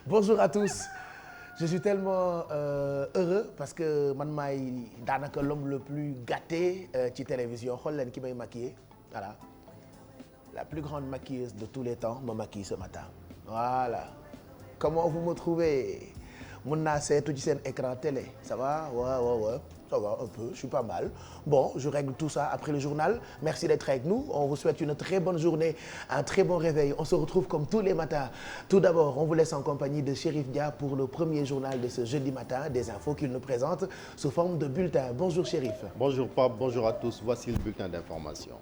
Bonjour à tous. Je suis tellement heureux parce que man maay daanaka l'homme le plus gâté ci télévision xool leen ki may maquiller voilà la plus grande maquilleuse de tous les temps me maquille ce matin voilà. Comment vous me trouvez? Mun naa seetu ci seen écran télé ça va? Ouais. Ça va un peu, je suis pas mal. Bon, je règle tout ça après le journal. Merci d'être avec nous. On vous souhaite une très bonne journée, un très bon réveil. On se retrouve comme tous les matins. Tout d'abord, on vous laisse en compagnie de Chérif Dia pour le premier journal de ce jeudi matin, des infos qu'il nous présente sous forme de bulletin. Bonjour Chérif. Bonjour Pape, bonjour à tous. Voici le bulletin d'information.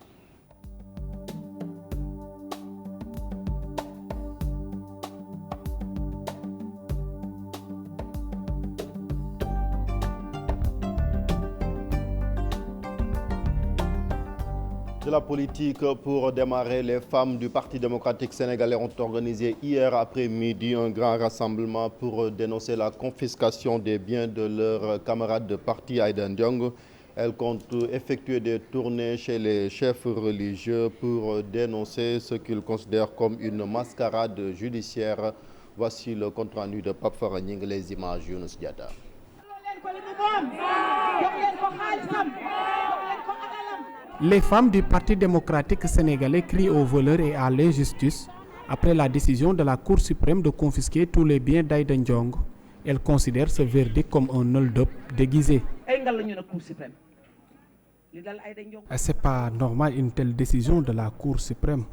De la politique pour démarrer, les femmes du Parti démocratique sénégalais ont organisé hier après-midi un grand rassemblement pour dénoncer la confiscation des biens de leurs camarades de parti Aïda Ndiongue. Elles comptent effectuer des tournées chez les chefs religieux pour dénoncer ce qu'ils considèrent comme une mascarade judiciaire. Voici le compte-rendu de Pape Fara Gningue, les images Younous Diatta. Les femmes du Parti démocratique sénégalais crient aux voleurs et à l'injustice après la décision de la Cour suprême de confisquer tous les biens d'Aïda Ndiongue. Elles considèrent ce verdict comme un hold-up déguisé. C'est pas normal une telle décision de la Cour suprême.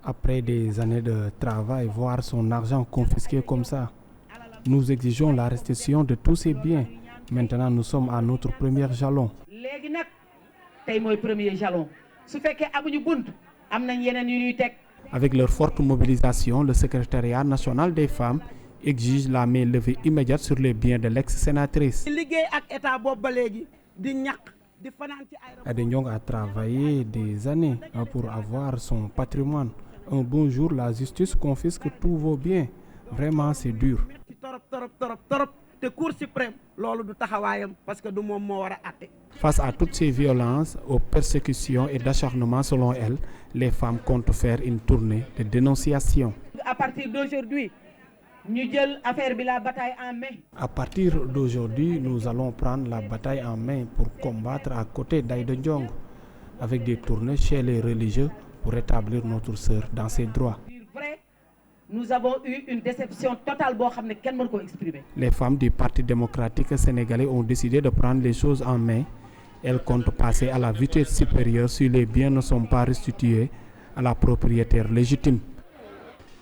Après des années de travail, voir son argent confisqué comme ça. Nous exigeons la restitution de tous ces biens. Maintenant, nous sommes à notre premier jalon. Avec leur forte mobilisation, le secrétariat national des femmes exige la main levée immédiate sur les biens de l'ex-sénatrice. Aïda Ndiongue a travaillé des années pour avoir son patrimoine. Un bon jour, la justice confisque tous vos biens. Vraiment, c'est dur. Face à toutes ces violences, aux persécutions et d'acharnement selon elle, les femmes comptent faire une tournée de dénonciation. À partir d'aujourd'hui, nous allons faire la bataille en main. À partir d'aujourd'hui, nous allons prendre la bataille en main pour combattre à côté d'Aïda Ndiongue, avec des tournées chez les religieux pour rétablir notre sœur dans ses droits. Nous avons eu une déception totale. Les femmes du Parti démocratique sénégalais ont décidé de prendre les choses en main. Elles comptent passer à la vitesse supérieure si les biens ne sont pas restitués à la propriétaire légitime.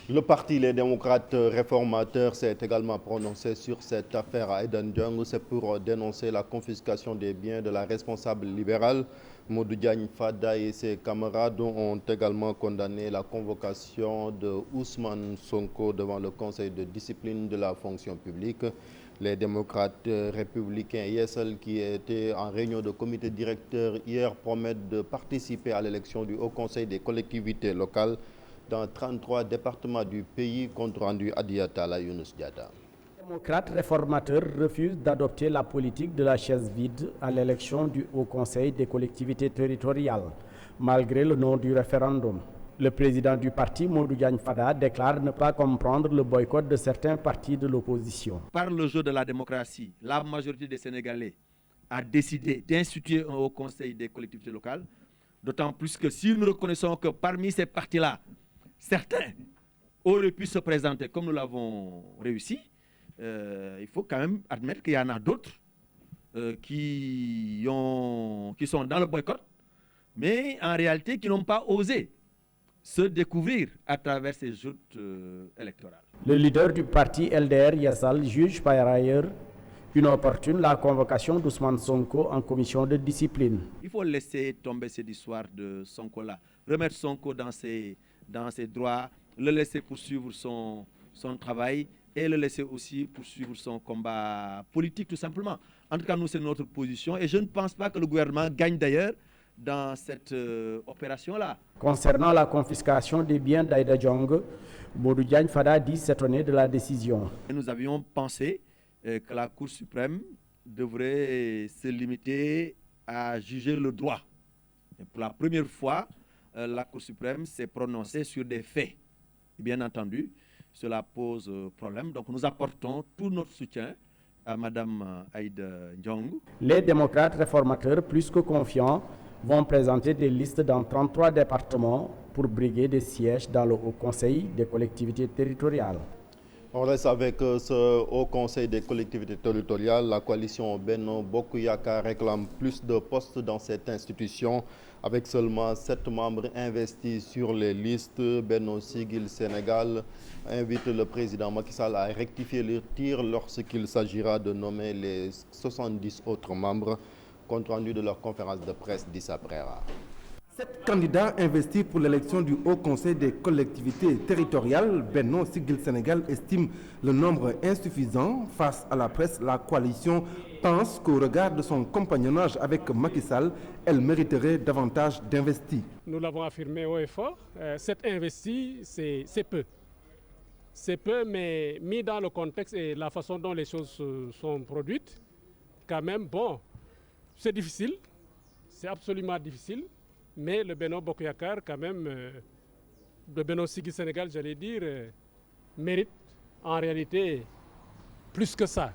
Le parti Les démocrates réformateurs s'est également prononcé sur cette affaire Aïda Ndiongue. C'est pour dénoncer la confiscation des biens de la responsable libérale. Modou Diagne Fada et ses camarades ont également condamné la convocation de Ousmane Sonko devant le Conseil de discipline de la fonction publique. Les démocrates républicains Yessal, qui étaient en réunion de comité directeur hier, promettent de participer à l'élection du Haut Conseil des collectivités locales dans 33 départements du pays, compte rendu Adiata la Younous Diatta. Les démocrates réformateurs refusent d'adopter la politique de la chaise vide à l'élection du Haut Conseil des collectivités territoriales, malgré le nom du référendum. Le président du parti, Modou Diagne Fada, déclare ne pas comprendre le boycott de certains partis de l'opposition. Par le jeu de la démocratie, la majorité des Sénégalais a décidé d'instituer un Haut Conseil des collectivités locales, d'autant plus que si nous reconnaissons que parmi ces partis-là, certains auraient pu se présenter comme nous l'avons réussi, il faut quand même admettre qu'il y en a d'autres qui sont dans le boycott, mais en réalité qui n'ont pas osé se découvrir à travers ces joutes électorales. Le leader du parti LDR, Yassal, juge par ailleurs inopportune la convocation d'Ousmane Sonko en commission de discipline. Il faut laisser tomber cette histoire de Sonko-là, remettre Sonko dans ses droits, le laisser poursuivre son travail et le laisser aussi poursuivre son combat politique tout simplement. En tout cas, nous, c'est notre position et je ne pense pas que le gouvernement gagne d'ailleurs dans cette opération-là. Concernant la confiscation des biens d'Aïda Ndiongue, Modou Diagne Fada dit s'étonner de la décision. Nous avions pensé que la Cour suprême devrait se limiter à juger le droit. Et pour la première fois, la Cour suprême s'est prononcée sur des faits. Et bien entendu, cela pose problème. Donc nous apportons tout notre soutien à Madame Aïda Ndiong. Les démocrates réformateurs, plus que confiants, vont présenter des listes dans 33 départements pour briguer des sièges dans le Haut Conseil des collectivités territoriales. On reste avec ce Haut Conseil des collectivités territoriales. La coalition Benno Bokk Yakaar réclame plus de postes dans cette institution. Avec seulement 7 membres investis sur les listes, Benno Siggil Sénégal invite le président Macky Sall à rectifier le tir lorsqu'il s'agira de nommer les 70 autres membres. Compte rendu de leur conférence de presse d'Issa Prera. 7 candidats investis pour l'élection du Haut Conseil des collectivités territoriales. Benno Siggil Sénégal estime le nombre insuffisant. Face à la presse, la coalition pense qu'au regard de son compagnonnage avec Macky Sall, elle mériterait davantage d'investis. Nous l'avons affirmé haut et fort, 7 investis, c'est peu. C'est peu, mais mis dans le contexte et la façon dont les choses sont produites, quand même, bon, c'est difficile, c'est absolument difficile. Mais le Benno Bokk Yakaar, quand même, le Benno Siggil Sénégal, j'allais dire, mérite en réalité plus que ça.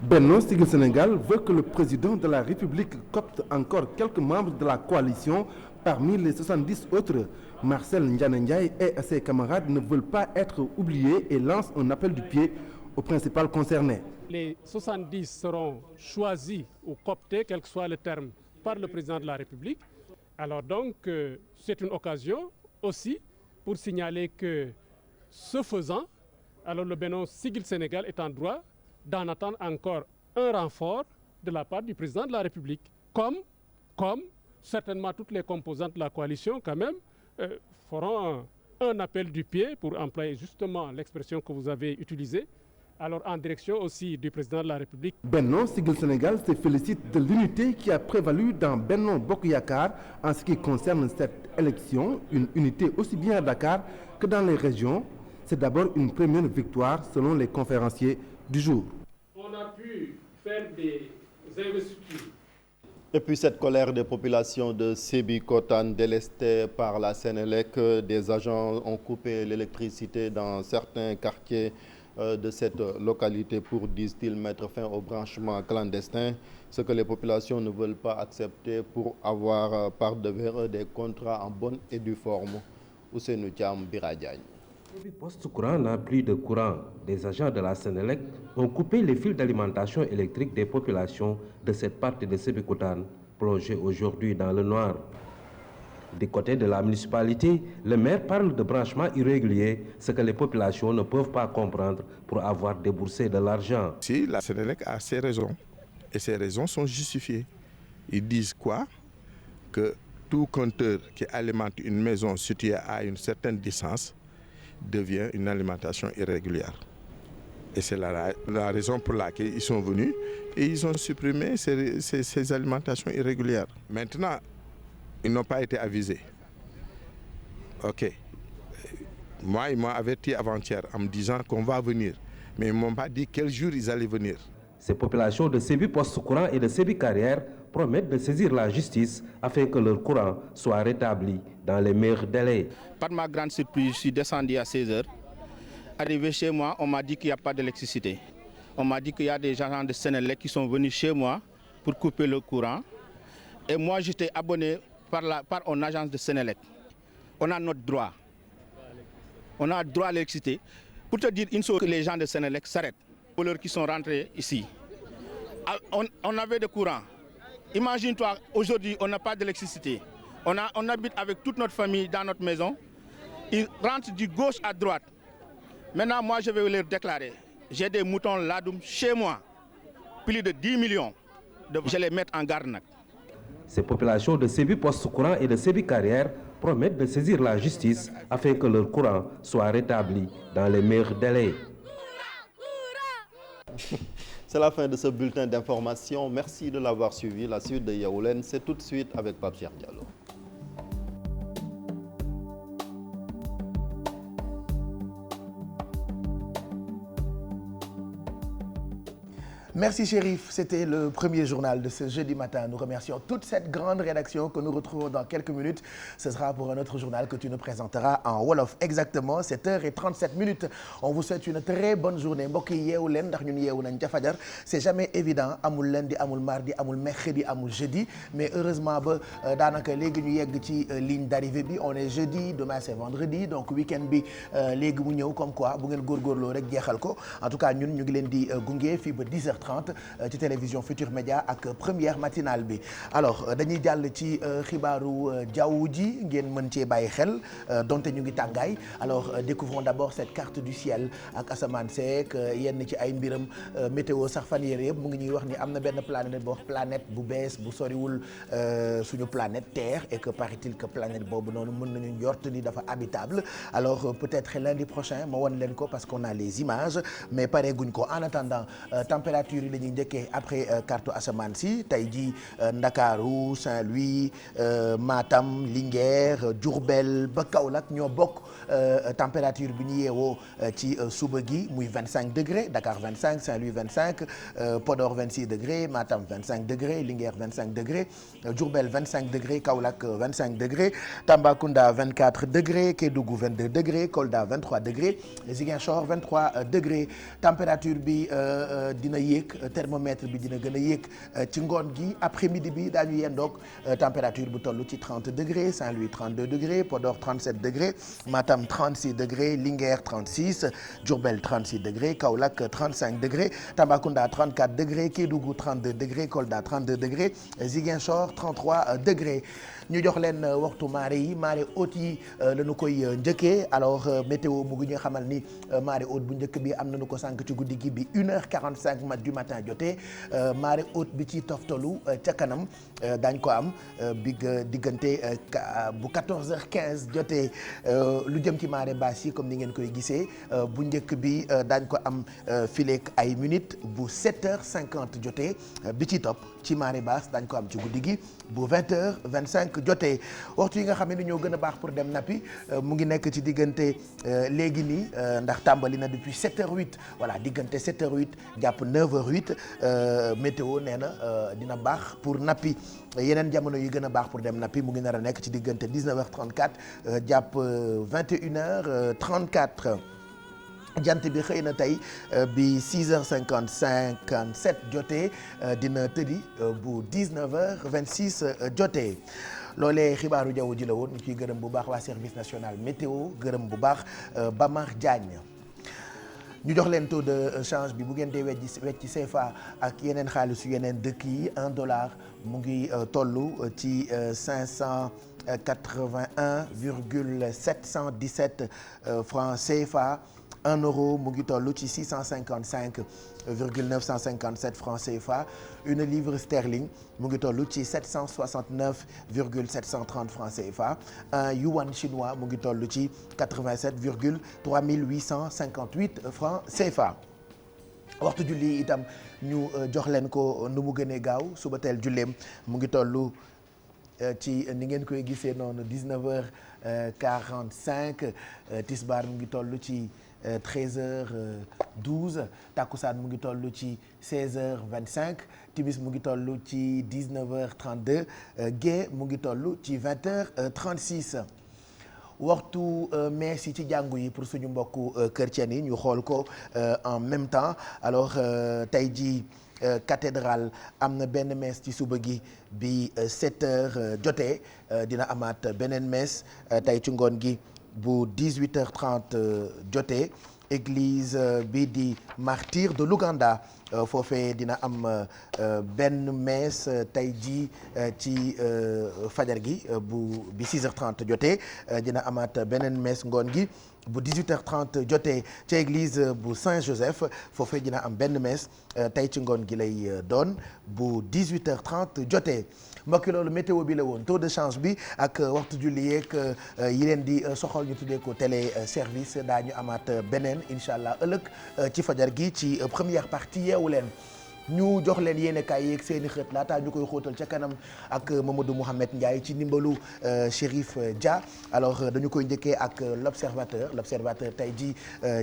Benno Siggil Sénégal veut que le président de la République copte encore quelques membres de la coalition parmi les 70 autres. Marcel Ndiané Ndiaye et ses camarades ne veulent pas être oubliés et lancent un appel du pied aux principales concernées. Les 70 seront choisis ou cooptés, quel que soit le terme, par le président de la République. Alors donc, c'est une occasion aussi pour signaler que, ce faisant, alors le Benno Siggil Sénégal est en droit d'en attendre encore un renfort de la part du président de la République, comme certainement toutes les composantes de la coalition quand même feront un appel du pied, pour employer justement l'expression que vous avez utilisée, alors en direction aussi du président de la République. Benno Siggil Sénégal se félicite de l'unité qui a prévalu dans Benno Bokk Yakaar en ce qui concerne cette élection, une unité aussi bien à Dakar que dans les régions. C'est d'abord une première victoire selon les conférenciers du jour. On a pu faire des investitures. Et puis cette colère des populations de Sébikotane délestée par la Sénélec, des agents ont coupé l'électricité dans certains quartiers de cette localité pour, disent-ils, mettre fin au branchement clandestin, ce que les populations ne veulent pas accepter pour avoir par devers eux des contrats en bonne et due forme. Ousseynou Thiam, Bira Diagne. Le poste courant n'a plus de courant. Des agents de la Sénélec ont coupé les fils d'alimentation électrique des populations de cette partie de Sébikotane, plongée aujourd'hui dans le noir. Du côté de la municipalité, le maire parle de branchements irréguliers, ce que les populations ne peuvent pas comprendre pour avoir déboursé de l'argent. Si la Sénélec a ses raisons, et ces raisons sont justifiées. Ils disent quoi? Que tout compteur qui alimente une maison située à une certaine distance devient une alimentation irrégulière. Et c'est la raison pour laquelle ils sont venus et ils ont supprimé ces alimentations irrégulières. Maintenant, ils n'ont pas été avisés. Ok. Moi, ils m'ont averti avant-hier en me disant qu'on va venir. Mais ils ne m'ont pas dit quel jour ils allaient venir. Ces populations de Sébi Poste Courant et de Sébi Carrière promettent de saisir la justice afin que leur courant soit rétabli dans les meilleurs délais. Par ma grande surprise, je suis descendu à 16h. Arrivé chez moi, on m'a dit qu'il n'y a pas d'électricité. On m'a dit qu'il y a des agents de Sénélec qui sont venus chez moi pour couper le courant. Et moi, j'étais abonné par une agence de Sénélec. On a notre droit. On a droit à l'électricité. Pour te dire une chose, que les gens de Sénélec s'arrêtent. Pour ceux qui sont rentrés ici, on avait de courant. Imagine-toi, aujourd'hui, on n'a pas d'électricité. On habite avec toute notre famille dans notre maison. Ils rentrent du gauche à droite. Maintenant, moi, je vais leur déclarer. J'ai des moutons ladoum chez moi. Plus de 10 millions. Je les mettre en garde. Ces populations de Sébi Poste Courant et de Sébi Carrière promettent de saisir la justice afin que leur courant soit rétabli dans les meilleurs délais. C'est la fin de ce bulletin d'information. Merci de l'avoir suivi. La suite de Yaoulen, c'est tout de suite avec Pape Cheikh Diallo. Merci Chérif, c'était le premier journal de ce jeudi matin. Nous remercions toute cette grande rédaction que nous retrouvons dans quelques minutes. Ce sera pour un autre journal que tu nous présenteras en wolof. Exactement 7h37. On vous souhaite une très bonne journée. Mbokk yi yeewu leen ndax ñun yeewu nañ ca fajar. C'est jamais évident, amul lundi, amul mardi, amul mercredi, amul jeudi, mais heureusement ba daanaka léegi ñu yegg ci ligne d'arrivée bi. On est jeudi, demain c'est vendredi, donc week-end bi léegi mu ñëw comme quoi bu ngeen góorgóorloo rek jeexal ko. En tout cas ñun ñu ngi leen di gunge fii ba 10h30 ci télévision Futur Média ak première matinale bi. Alors dañuy jàll ci xibaaru jaww ji ngeen mën cee bàyyi xel donte ñu ngi tàngaay. Alors découvrons d'abord cette carte du ciel ak asamaan seek yenn ci ay mbiram météo sax fan yére yëpp mu ngi ñuy wax ni am na benn planète boo planète bu bees bu soriwul suñu planète Terre et que paraît-il que planète boobu noonu mën nañu njort ni dafa habitable. Alors peut-être lundi prochain ma won leen ko parce qu'on a les images mais pareeguñ ko. En attendant température yi la ñuy njëkkee après carte asamaan si tey jii Ndakaaru Saint-Louis Matam Linguère Diourbel ba Kaolack ñoo bokk température bi ñu yeewoo ci suba gi muy 25 degrés Dakar 25 Saint-Louis 25 Podor 26 degrés Matam 25 degrés Linguère 25 degrés Diourbel 25 degrés Kaolack 25 degrés Tambacounda 24 degrés Kédougou 22 degrés Kolda 23 degrés Ziguinchor 23 degrés température bi dina yéeg thermomètre bi dina gën a yéeg ci ngoon gi après-midi bi daañu yendoog température bu toll ci 30 degrés Saint-Louis 32 degrés Podor 37 degrés Matam 36 degrés Linguère 36 Diourbel 36 degrés Kaolack 35 degrés Tambacounda 34 degrés Kédougou 32 degrés Kolda 32 degrés Ziguinchor 33 degrés. ñu jox leen waxtu marée yi marée haute yi lañu koy njëkkee. Alors météo mu ngi ñu xamal ni marée haute bu njëkk bi am nañu ko sànq ci guddi gi bi 1h45 du matin jotee marée haute bi ci toftalu ca kanam daañ ko am bi diggante bu 14h15 jotee lu jëm ci marée basse yi comme ni ngeen koy gisee bu njëkk bi daañ ko am fileek ay minutes bu 7h50 jotee bi ci topp ci marée basse daañ ko am ci guddi gi bu 20h25 jotee. waxtu yi nga xam ne ñoo gën a baax pour dem nappi mu ngi nekk ci diggante léegi nii ndax tàmbali na depuis 7h08 voilà diggante 7h08 jàpp 9h08 météo nee na dina baax pour nappi. yeneen jamono yi gën a baax pour dem nappi mu ngi nar a nekk ci diggante 19h34 jàpp 21h34. jant bi xëy na tey bi 6h57 jotee dina tëddi bu 19h26 jotee. loolee xibaaru jaww ji la woon ñu ciy gërëm bu baax waa service national météo gërëm bu baax Bamar Diagne. ñu jox leen taux de change bi bu ngeen dee wecci CFA ak yeneen xaalisu yeneen dëkk yi $1 mu ngi tollu ci 581,717 francs CFA. 1 euro mu ngi toll ci 655,957 francs CFA. une livre sterling mu ngi toll ci 769,730 francs CFA. un yuan chinois mu ngi toll ci 87,3858 francs CFA. waxtu julli itam ñu jox leen ko nu mu gënee gaaw suba teel julleem mu ngi toll ci ni ngeen koy gisee noonu 19h45 tisbaar mu ngi toll ci 13h12 takkusaan mu ngi toll ci 16h25 timis mu ngi toll ci 19h32 gée mu ngi toll ci 20h36 waxtu mees yi ci jàngu yi pour suñu mbokku chrétien yi ñu xool ko en même temps. alors tey jii cathédrale am na benn messe ci suba gi bi 7h jotee dina amaat beneen messe tey ci ngoon gi bu 18h30 jotee église bi di martyr de l'Ouganda foofee dina am benn messe tey jii ci fajar gi bu bi 6h30 jotee dina amaat beneen messe ngoon gi bu 18h30 jotee ca église bu Saint-Joseph foofee dina am benn messe tey ci ngoon gi lay doon bu 18h30 jotee. mbokki loolu météo bi la woon taux de change bi ak waxtu julli yeeg yi leen di soxal ñu tuddee ko télé service daañu amaat beneen incha allah ëllëg ci fajar gi ci première partie yeewu leen ñu jox leen yéenekaay yeeg seeni xët laataa ñu koy xóotal ca kanam ak Mamadou Mouhamed Ndiaye ci ndimbalu Chérif Dia. alors dañu koy njëkkee ak l'observateur tey ji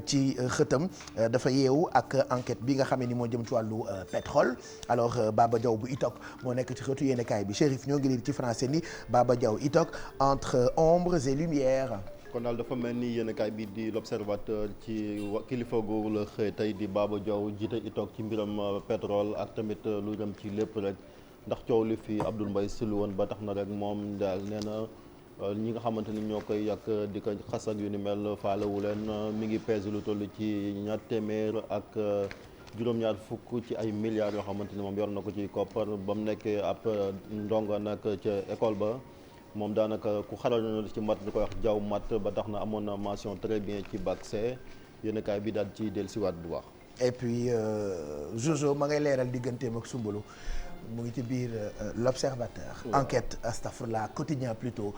ci xëtam dafa yeewu ak enquête bi nga xam ne ni moo jëm ci wàllu pétrole. alors Baba Diaw bu ITOC moo nekk ci xëtu yéenekaay bi Chérif ñoo ngi lire ci français ni Baba Diaw ITOC entre ombres et lumières. kon daal dafa mel ni yéenekaay bi di l'observateur ci kilifa googu la xëy tey di Baba Diaw jiite ITOC ci mbiram pétrole ak tamit lu jëm ci lépp rek ndax coow li fi Abdoul Mbaye Syll woon ba tax na rek moom daal nee na ñi nga xamante ni ñoo koy yàq di ko xas ak yu ni mel faalewu leen mi ngi pèse lu toll ci 200 ak juróom-ñaar fukk ci ay milliards yoo xamante ni moom yor na ko ci koppar ba mu nekkee ab ndongo nag ca école ba. moom daanaka ku xarañoon ci mat di koy wax jaww mat ba tax na amoon na mention très bien ci bac C yéenekaay bi daal ci dellusiwaat bu baax. et puis Jojo ma ngay leeral digganteem ak Soumboulou mu ngi ci biir l'observateur. enquête astafurlah quotidien plutôt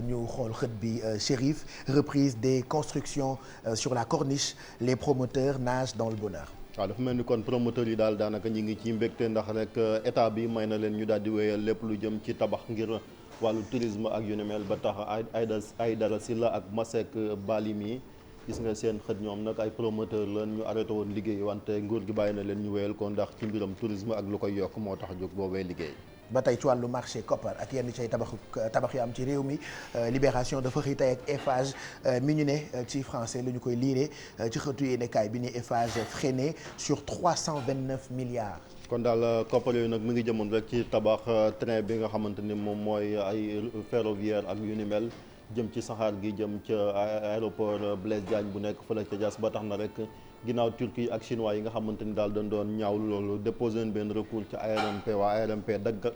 ñu xool xët bi Chérif reprise des constructions sur la corniche les promoteurs nagent dans le bonheur. waaw dafa mel ni kon promoteurs yi daal daanaka ñu ngi ci mbégte ndax rek état bi may na leen ñu daal di wéyal lépp lu jëm ci tabax ngir. wàllu tourisme ak yu ni mel ba tax Aïdara Sylla ak Masek Balimi gis nga seen xët ñoom nag ay promoteur lan ñu arrêté woon liggéey wante nguur gi bàyyi na leen ñu wéyal ko ndax ci mbiram tourisme ak lu koy yokk moo tax jóg boobee liggéey. ba tey ci wàllu marché koppar ak yenn ci ay tabax yu am ci réew mi Libération dafa xëy tey ak Eiffage mi ñu ne ci français la ñu koy liiree ci xëtu yéenekaay bi ni Eiffage freiné sur 329 milliards. kon daal koppar yooyu nag mi ngi jëmoon rek ci tabax train bi nga xamante ni moom mooy ay ferroviaire ak yu ni mel jëm ci saxaar gi jëm ca aéroport Blaise Diagne bu nekk fële ca Diass ba tax na rek ginnaaw Turquie ak chinois yi nga xamante ni daal dañ doon ñaawlu loolu déposé benn recours ci ARMP waa ARMP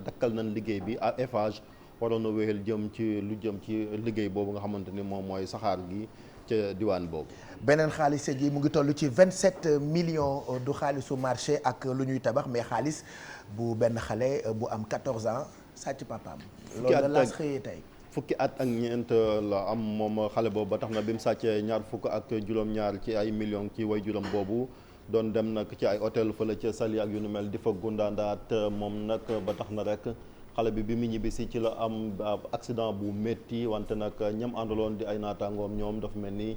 dakkal nañ liggéey bi à Eiffage waroon na wéyal jëm ci lu jëm ci liggéey boobu nga xamante ni moom mooy saxaar gi ca diwaan boobu. beneen xaalis gi mu ngi toll ci 27 millions du xaalisu marché ak lu ñuy tabax mais xaalis bu benn xale bu am 14 ans sàcc papaam. loolu la laas xëyee tey. fukki at ak ñeent la am moom xale boobu ba tax na bi mu sàccee ñaar fukk ak juróom-ñaar ci ay millions ci waajuram boobu doon dem nag ci ay hôtel fële ca Saly ak yu nu mel di fa gundaandaat moom nag ba tax na rek. xale bi mu ñibbisi ci la am accident bu métti wante nag ñam àndaloon di ay naataangoom ñoom dafa mel ni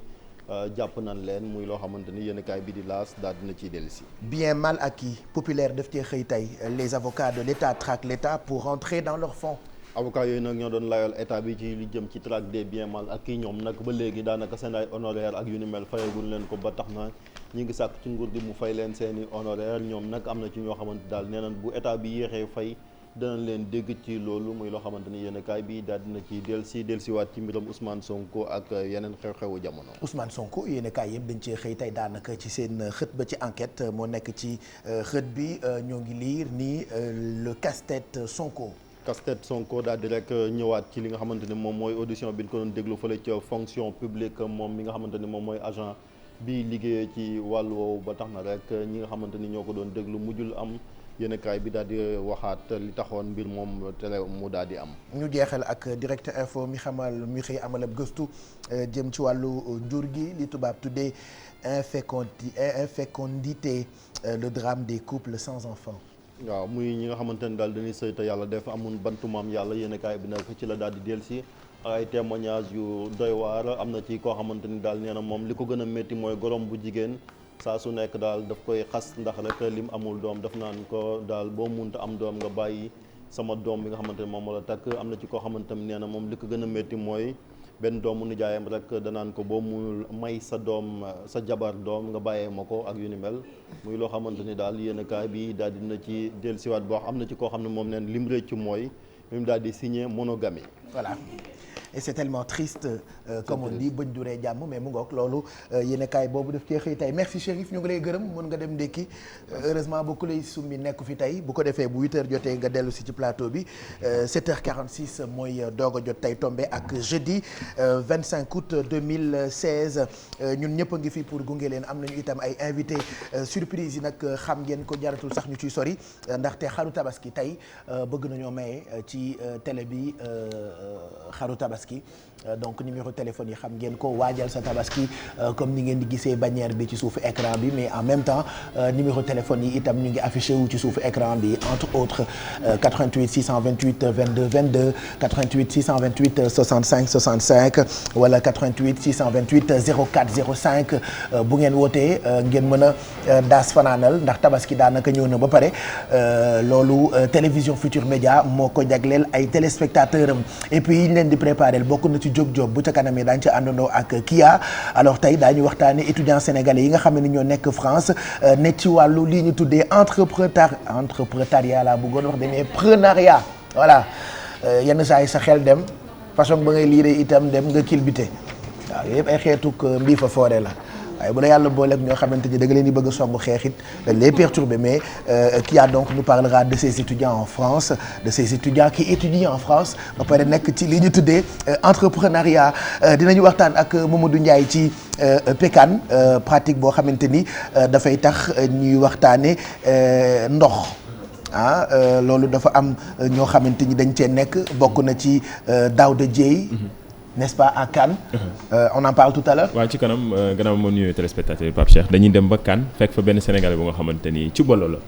jàpp nañ leen muy loo xamante ni yéenekaay bi di laas daal dina ciy dellusi. bien mal acquis populaire daf cee xëy tey les avocats de l'État traquent l'État pour rentrer dans leurs fonds. avocats yooyu nag ñoo doon layal état bi ci li jëm ci traque des biens mal acquis ñoom nag ba léegi daanaka seen ay honoraires ak yu ni mel fayaguñ leen ko ba tax na ñi ngi sàkk ci nguur gi mu fay leen seen i honoraires ñoom nag am na ci ñoo xamante daal nee nañ bu état bi yéexee fay. danañ leen dégg ci loolu muy loo xamante ni yéenekaay bi daal dina ci dellusiwaat ci mbiram Ousmane Sonko ak yeneen xew-xewu jamono. Ousmane Sonko yéenekaay yëpp dañ cee xëy tey daanaka ci seen xët ba ci enquête moo nekk ci xët bi ñoo ngi lire ni le casse-tête Sonko. casse-tête Sonko daal di rek ñëwaat ci li nga xamante ni moom mooy audition bi ñu ko doon déglu fële ca fonction publique moom mi nga xamante ni moom mooy agent bi liggéeyee ci wàllu woowu ba tax na rek ñi nga xamante ni ñoo ko doon déglu mujjul am. yéenekaay bi daal di waxaat li taxoon mbir moom télé mu daal di am. ñu jeexal ak direct info mi xëy amal ab gëstu jëm ci wàllu njur gi li tubaab tuddee infécondité le drame des couples sans enfants. waaw muy ñi nga xamante ni daal dañuy sëy te yàlla def amul bantu maam yàlla yéenekaay bi nag ci la daal di dellusi ay témoignage yu doy waar am na ci koo xamante ni daal nee na moom li ko gën a métti mooy gorom bu jigéen. saa su nekk daal daf koy xas ndax rek lim amul doom daf naan ko daal boo munta am doom nga bàyyi sama doom bi nga xamante ne moom moo la takk am na ci koo xamante ne nee na moom li ko gën a métti mooy benn doomu nijaayam rek danaan ko boo mu may sa doom sa jabar doom nga bàyyee ma ko ak yu ni mel muy loo xamante ni daal yéenekaay bi daal dina ci dellusiwaat boo xam am na ci koo xam ne moom neen lim rëcc mooy même daal di signer monogamie. voilà. et c'est tellement triste comme on dit bëñ duree jàmm mais mu ngoog loolu yéenekaay boobu daf cee xëy tey merci Chérif ñu ngi lay gërëm mën nga dem ndékki heureusement ba ku lay summi nekku fi tey bu ko defee bu 8h jotee nga dellu si ci plateau bi 7h46 mooy doog a jot tey tombé ak jeudi 25 août 2016 ñun ñëpp a ngi fi pour gunge leen am nañu itam ay invité surprise yi nag xam ngeen ko jaratul sax ñu ciy sori ndaxte xaru tabaski tey bëgg nañoo maye ci télé bi xaru tabaski tabaski donc numéro téléphone yi xam ngeen ko waajal sa tabaski comme ni ngeen di gisee bannière bi ci suufu écran bi mais en même temps numéro téléphone yi itam ñu ngi affiché wu ci suufu écran bi entre autres 88 628 22 22 88 628 65 65 wala 88 628 04 05 bu ngeen wootee ngeen mën a daas fanaanal ndax tabaski daanaka ñëw na ba pare loolu télévision Futur Média moo ko jagleel ay téléspectateurs am et puis yi ñu leen di préparer bokk na ci jóg-jóg bu ca kanamee daañu ci àndandoo ak Kia alors tey daañu waxtaane étudiants sénégalais yi nga xam ne ñoo nekk France ne ci wàllu lii ñu tuddee entrepreneuriat laa bëggoon wax demee preneuriat voilà yenn saa yi sa xel dem façon ba ngay liire itam dem nga kilbite waaw yooyu yëpp ay xeetuk mbii fa foore la waaye bu la yàlla booleeg ñoo xamante ni da nga leen di bëgg a songu xeexit dañ lay perturber mais Kia donc nous parlera de ces étudiants en France de ces étudiants qui étudient en France ba pare nekk ci li ñu tuddee entrepreneuriat dinañu waxtaan ak Mamadou Ndiaye ci PECAN pratique boo xamante ni dafay tax ñuy waxtaane ndox loolu dafa am ñoo xamante ni dañ cee nekk bokk na ci Daouda Dieye n'est-ce pas à Cannes. On en parle tout à l'heure. waaw ci kanam gannaaw moo nuyoo téléspectateur Pape Cheikh dañuy dem ba Cannes fekk fa benn Sénégalais bu nga xamante ni Cubalo la.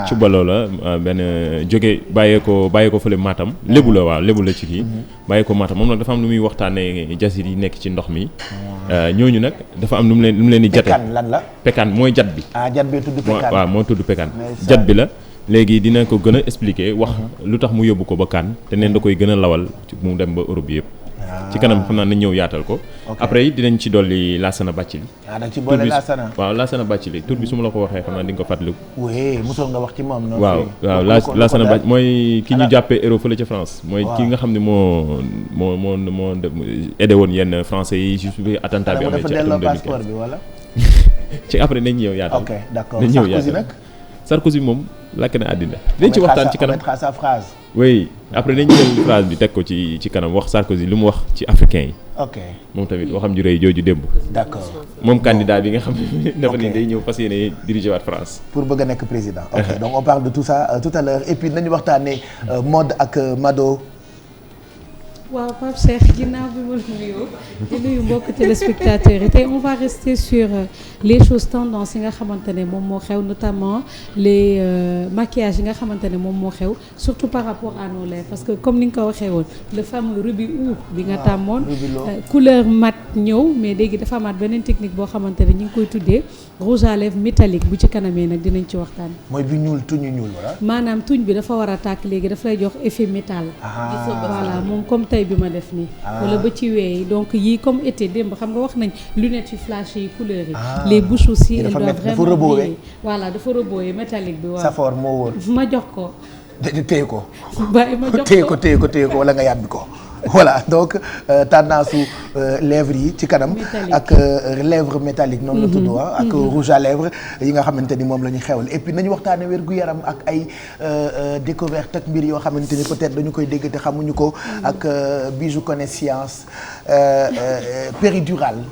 Cubalo la benn jóge bàyyee ko fële Matam. lébu la waaw lébu la ci kii. bàyyee ko Matam moom nag dafa am lu muy waxtaanee jasir yi nekk ci ndox mi. ñooñu nag dafa am lu mu leen di jate. PECAN lan la. PECAN mooy jat bi. jat bi tudd PECAN waaw moo tudd PECAN. jat bi la. léegi dina ko gën a expliquer wax lu tax mu yóbbu ko ba Cannes te neen da koy gën a lawal mu dem ba Europe yëpp. ci kanam xam naa nañ ñëw yaatal ko. après dinañ ci dolli Lassana Bathily. da nga ci boole Lassana. waaw Lassana Bathily tur bi su ma la ko waxee xam naa di nga ko fàttaliku. oui mosoon nga wax ci moom. waaw Lassana Bathily mooy ki ñu jàppee héros fële ca France. mooy ki nga xam ne moo aidé woon yenn français yi juste bi attentat bi amee ci atum 2015 passeport bi wala. ci après nañ ñëw yaatal. ok d'accord nañ ñëw Sarkozy yaatal nag. Sarkozy moom lakk na àddina. dinañ ci waxtaan ci kanam sa phrase. oui après dañ jël phrase bi teg ko ci kanam wax Sarkozy lu mu wax ci africain yi. ok moom tamit waxam ju rëy jooju démb. d'accord moom candidat bi nga xam ne dafa ni day ñëw fas yéene diriger waat France. pour bëgg a nekk président. ok donc on parle de tout ça tout à l'heure et puis nañu waxtaanee mode ak Mado. waaw Pape Cheikh ginnaaw bi ma nuyoo di nuyu mbokk téléspectateurs yi tey on va rester sur les choses tendances yi nga xamante ne moom moo xew notamment les maquillages yi nga xamante ne moom moo xew surtout par rapport à nos lèvres parce que comme ni nga ko waxee woon le fameux rubis ou bi nga tàmmoon couleur mat ñëw mais léegi dafa amaat beneen technique boo xamante ne ñu ngi koy tuddee rouge à lèvres métallique bu ci kanamee nag dinañ ci waxtaan. mooy bi ñuul tuñu ñuul wala. maanaam tuñ bi dafa war a tàkk léegi daf lay jox effet métal. voilà moom comme tey bi ma def nii. wala ba ci weey donc yii comme été démb xam nga wax nañ lunettes yu flash yi couleurs yi. les bouches aussi elles doivent vraiment briller. voilà dafa rebooyee métallique bi waaw. Safor moo wóor. ma jox ko. téye ko. bàyyi ma jox ko téye ko wala nga yàbbi ko. voilà donc tendance su lèvres yi ci kanam ak lèvres métalliques noonu la tudd ak rouge à lèvres yi nga xamante ni moom la ñu xewal et puis nañu waxtaane wér-gu-yaram ak ay découverte ak mbir yoo xamante ni peut-être dañu koy dégg te xamuñu ko ak bijou connaissance péridurale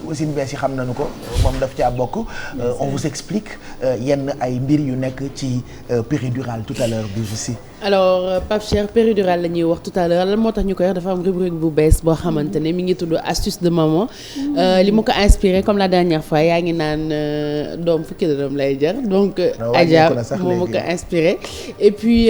aussi bees yi xam nañu ko moom daf caa bokk on vous explique yenn ay mbir yu nekk ci péridurale tout à l'heure bijou si alors Pape Cheikh péridurale la ñuy wax tout à l'heure lan moo tax ñu koy wax dafa am rubrique bu bees boo xamante ne mi ngi tudd astuce de maman li ma ko inspiré comme la dernière fois yaa ngi naan doom fukki doom lay jar donc Adja moo ma ko inspiré et puis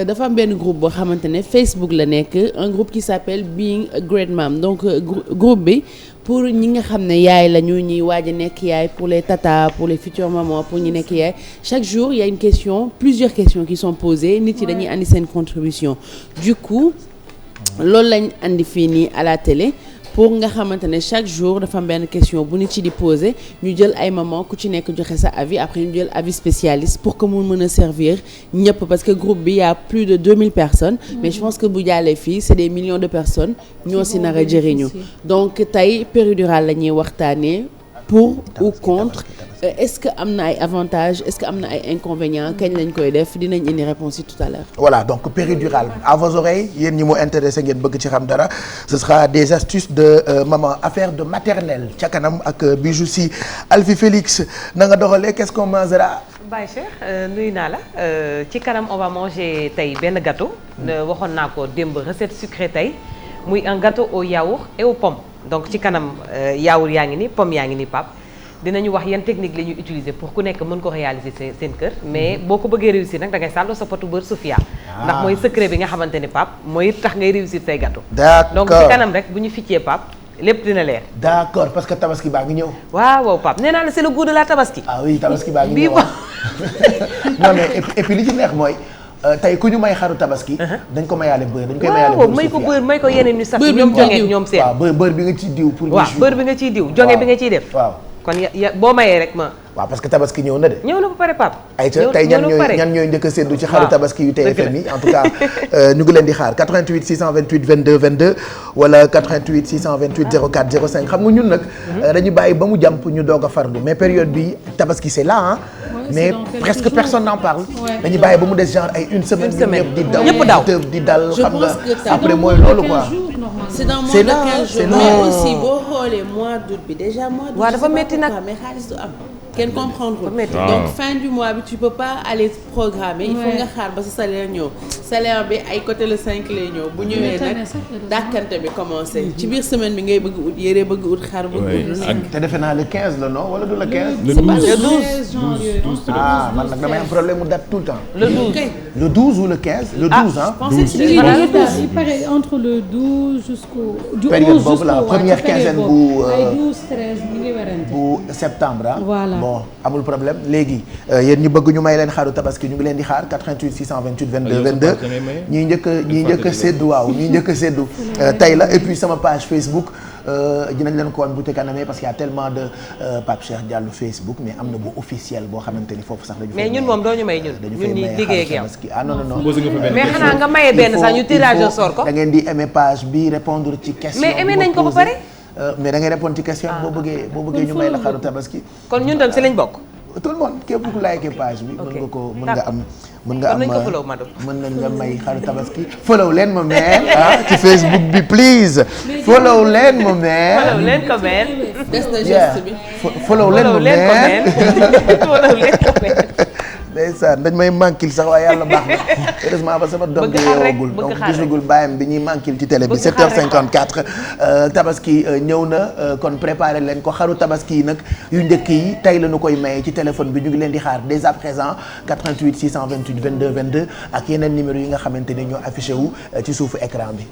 dafa am benn groupe boo xamante ne Facebook la nekk un groupe qui s'appelle Being a Great Mom donc groupe bi pour ñi nga xam ne yaay la ñu ñuy waaj a nekk yaay pour les tatas pour les futures mamans pour ñi nekk yaay chaque jour il y a une question plusieurs questions qui sont posées nit yi dañuy andi seen contribution du coup loolu lañ andi fii nii à la télé pour nga xamante ne chaque jour dafa am benn question bu nit ci di poser ñu jël ay maman ku ci nekk joxe sa avis après ñu jël avis spécialiste pour que mu mën a servir ñëpp parce que groupe bi y a plus de 2000 personnes mais je pense que bu jàllee fii c'est des millions de personnes ñoo si nar a jëriñu donc tey péridurale la ñuy waxtaanee pour ou contre est-ce que am na ay avantages est-ce que am na ay inconvénients kañ lañ koy def dinañ indi réponse yi tout à l'heure voilà donc péridurale à vos oreilles yéen ñi mu intéressé ngeen bëgg ci xam dara ce sera des astuces de maman affaire de maternelle ca kanam ak bijou si Alfi Félix na nga doxalee qu'est-ce qu'on mangera Baye Cheikh nuyu naa la ci kanam on va manger tey benn gâteau waxoon naa ko démb recette sucrée tey muy un gâteau au yaourt et aux pommes donc ci kanam yaourt yaa ngi ni pomme yaa ngi ni Pape dinañu wax yan technique la ñuy utiliser pour ku nekk mën ko réaliser seen kër mais boo ko bëggee réussir nag da ngay sàlloo sa potu beurre Sofia ndax mooy secret bi nga xamante ni Pape mooy tax ngay réussir say gâteau donc ci kanam rek bu ñu ficcee Pape lépp dina leer. d'accord parce que tabaski baa ngi ñëw. waaw Pape nee naa la c'est le goût de la tabaski. ah oui tabaski baa ngi ñëw non mais et puis li ci neex mooy tey ku ñu may xaru tabaski. dañ ko mayaale beurre dañ koy mayaale beurre may ko beurre may ko yeneen ñu sax ñoom jonge ñoom seen. waaw beurre bi nga ciy diw. pour waaw beurre bi nga ciy diw jonge bi nga ciy def. waaw kon boo mayee rek ma. waaw parce que tabaski ñëw na de. ñëw na ba pare Pape. ayca tey ñan ñooy njëkk a séddu ci xaru tabaski yu TFM yi en tout cas ñu ngi leen di xaar 88 628 22 22 wala 88 628 04 05 xam nga ñun nag dañu bàyyi ba mu jàmp ñu doog a farlu mais période bi tabaski c'est là hein mais presque personne n'en parle dañu bàyyi ba mu des genre ay une semaine ñëpp di dal xam nga après mooy loolu quoi c'est dans moins de 15 jours mais aussi boo xoolee mois d'août bi déjà mois d'août dafa métti nag mais xaalis du am kenn comprendre donc fin du mois bi tu peux pas aller programmer il faut nga xaar ba sa salaire ñëw salaire bi ay côté le 5 lay ñëw bu ñëwee nag dàkkante bi commencé ci biir semaine bi ngay bëgg ut yére bëgg ut xar bëgg ut te defe naa le 15 la non wala du le 15 le 12 ah man nag damay am problème mu date tout le temps le 12 le 12 ou le 15 le 12 hein il paraît entre le 12 jusqu'au du 11 période boobu la première quinzaine bu ay 12 13 mi ngi werante bu septembre ah voilà bon amul problème léegi yéen ñu bëgg ñu may leen xaru tabaski ñu ngi leen di xaar 88 628 22 22 ñii njëkk a séddu waaw ñii njëkk a séddu tey la et puis sama page Facebook dinañ leen ko woon bu te kanamee parce qu'il y a tellement de Pape Cheikh Diallo Facebook mais am na bu officiel boo xamante ni foofu sax dañu mais ñun moom doo ñu may ñun ñi liggéey ak yow ah non non mais xanaa nga maye benn sax ñu tirage au sort ko da ngeen di aimer page bi répondre ci question mais aimé nañ ko ba pare mais da ngay répondre ci question boo bëggee ñu may la xaru tabaski kon ñun tam si lañ bokk tout le monde képp ku like page bi mën nga am mën nañ nga may xaru tabaski follow leen ma mère ci Facebook bi please follow leen ma mère follow leen ko mère des na geste bi follow leen ma mère ndeysaan dañ may manquil sax waaye yàlla baax na heureusement ba sama doom bi yeewagul donc gisagul bàyyam bi ñuy manquil ci télé bi 7h54 tabaski ñëw na kon préparé leen ko xaru tabaski yi nag yu njëkk yi tey la ñu koy maye ci téléphone bi ñu ngi leen di xaar dès à présent 88 628 22 22 ak yeneen numéro yi nga xamante ni ñoo affiché wu ci suufu écran bi.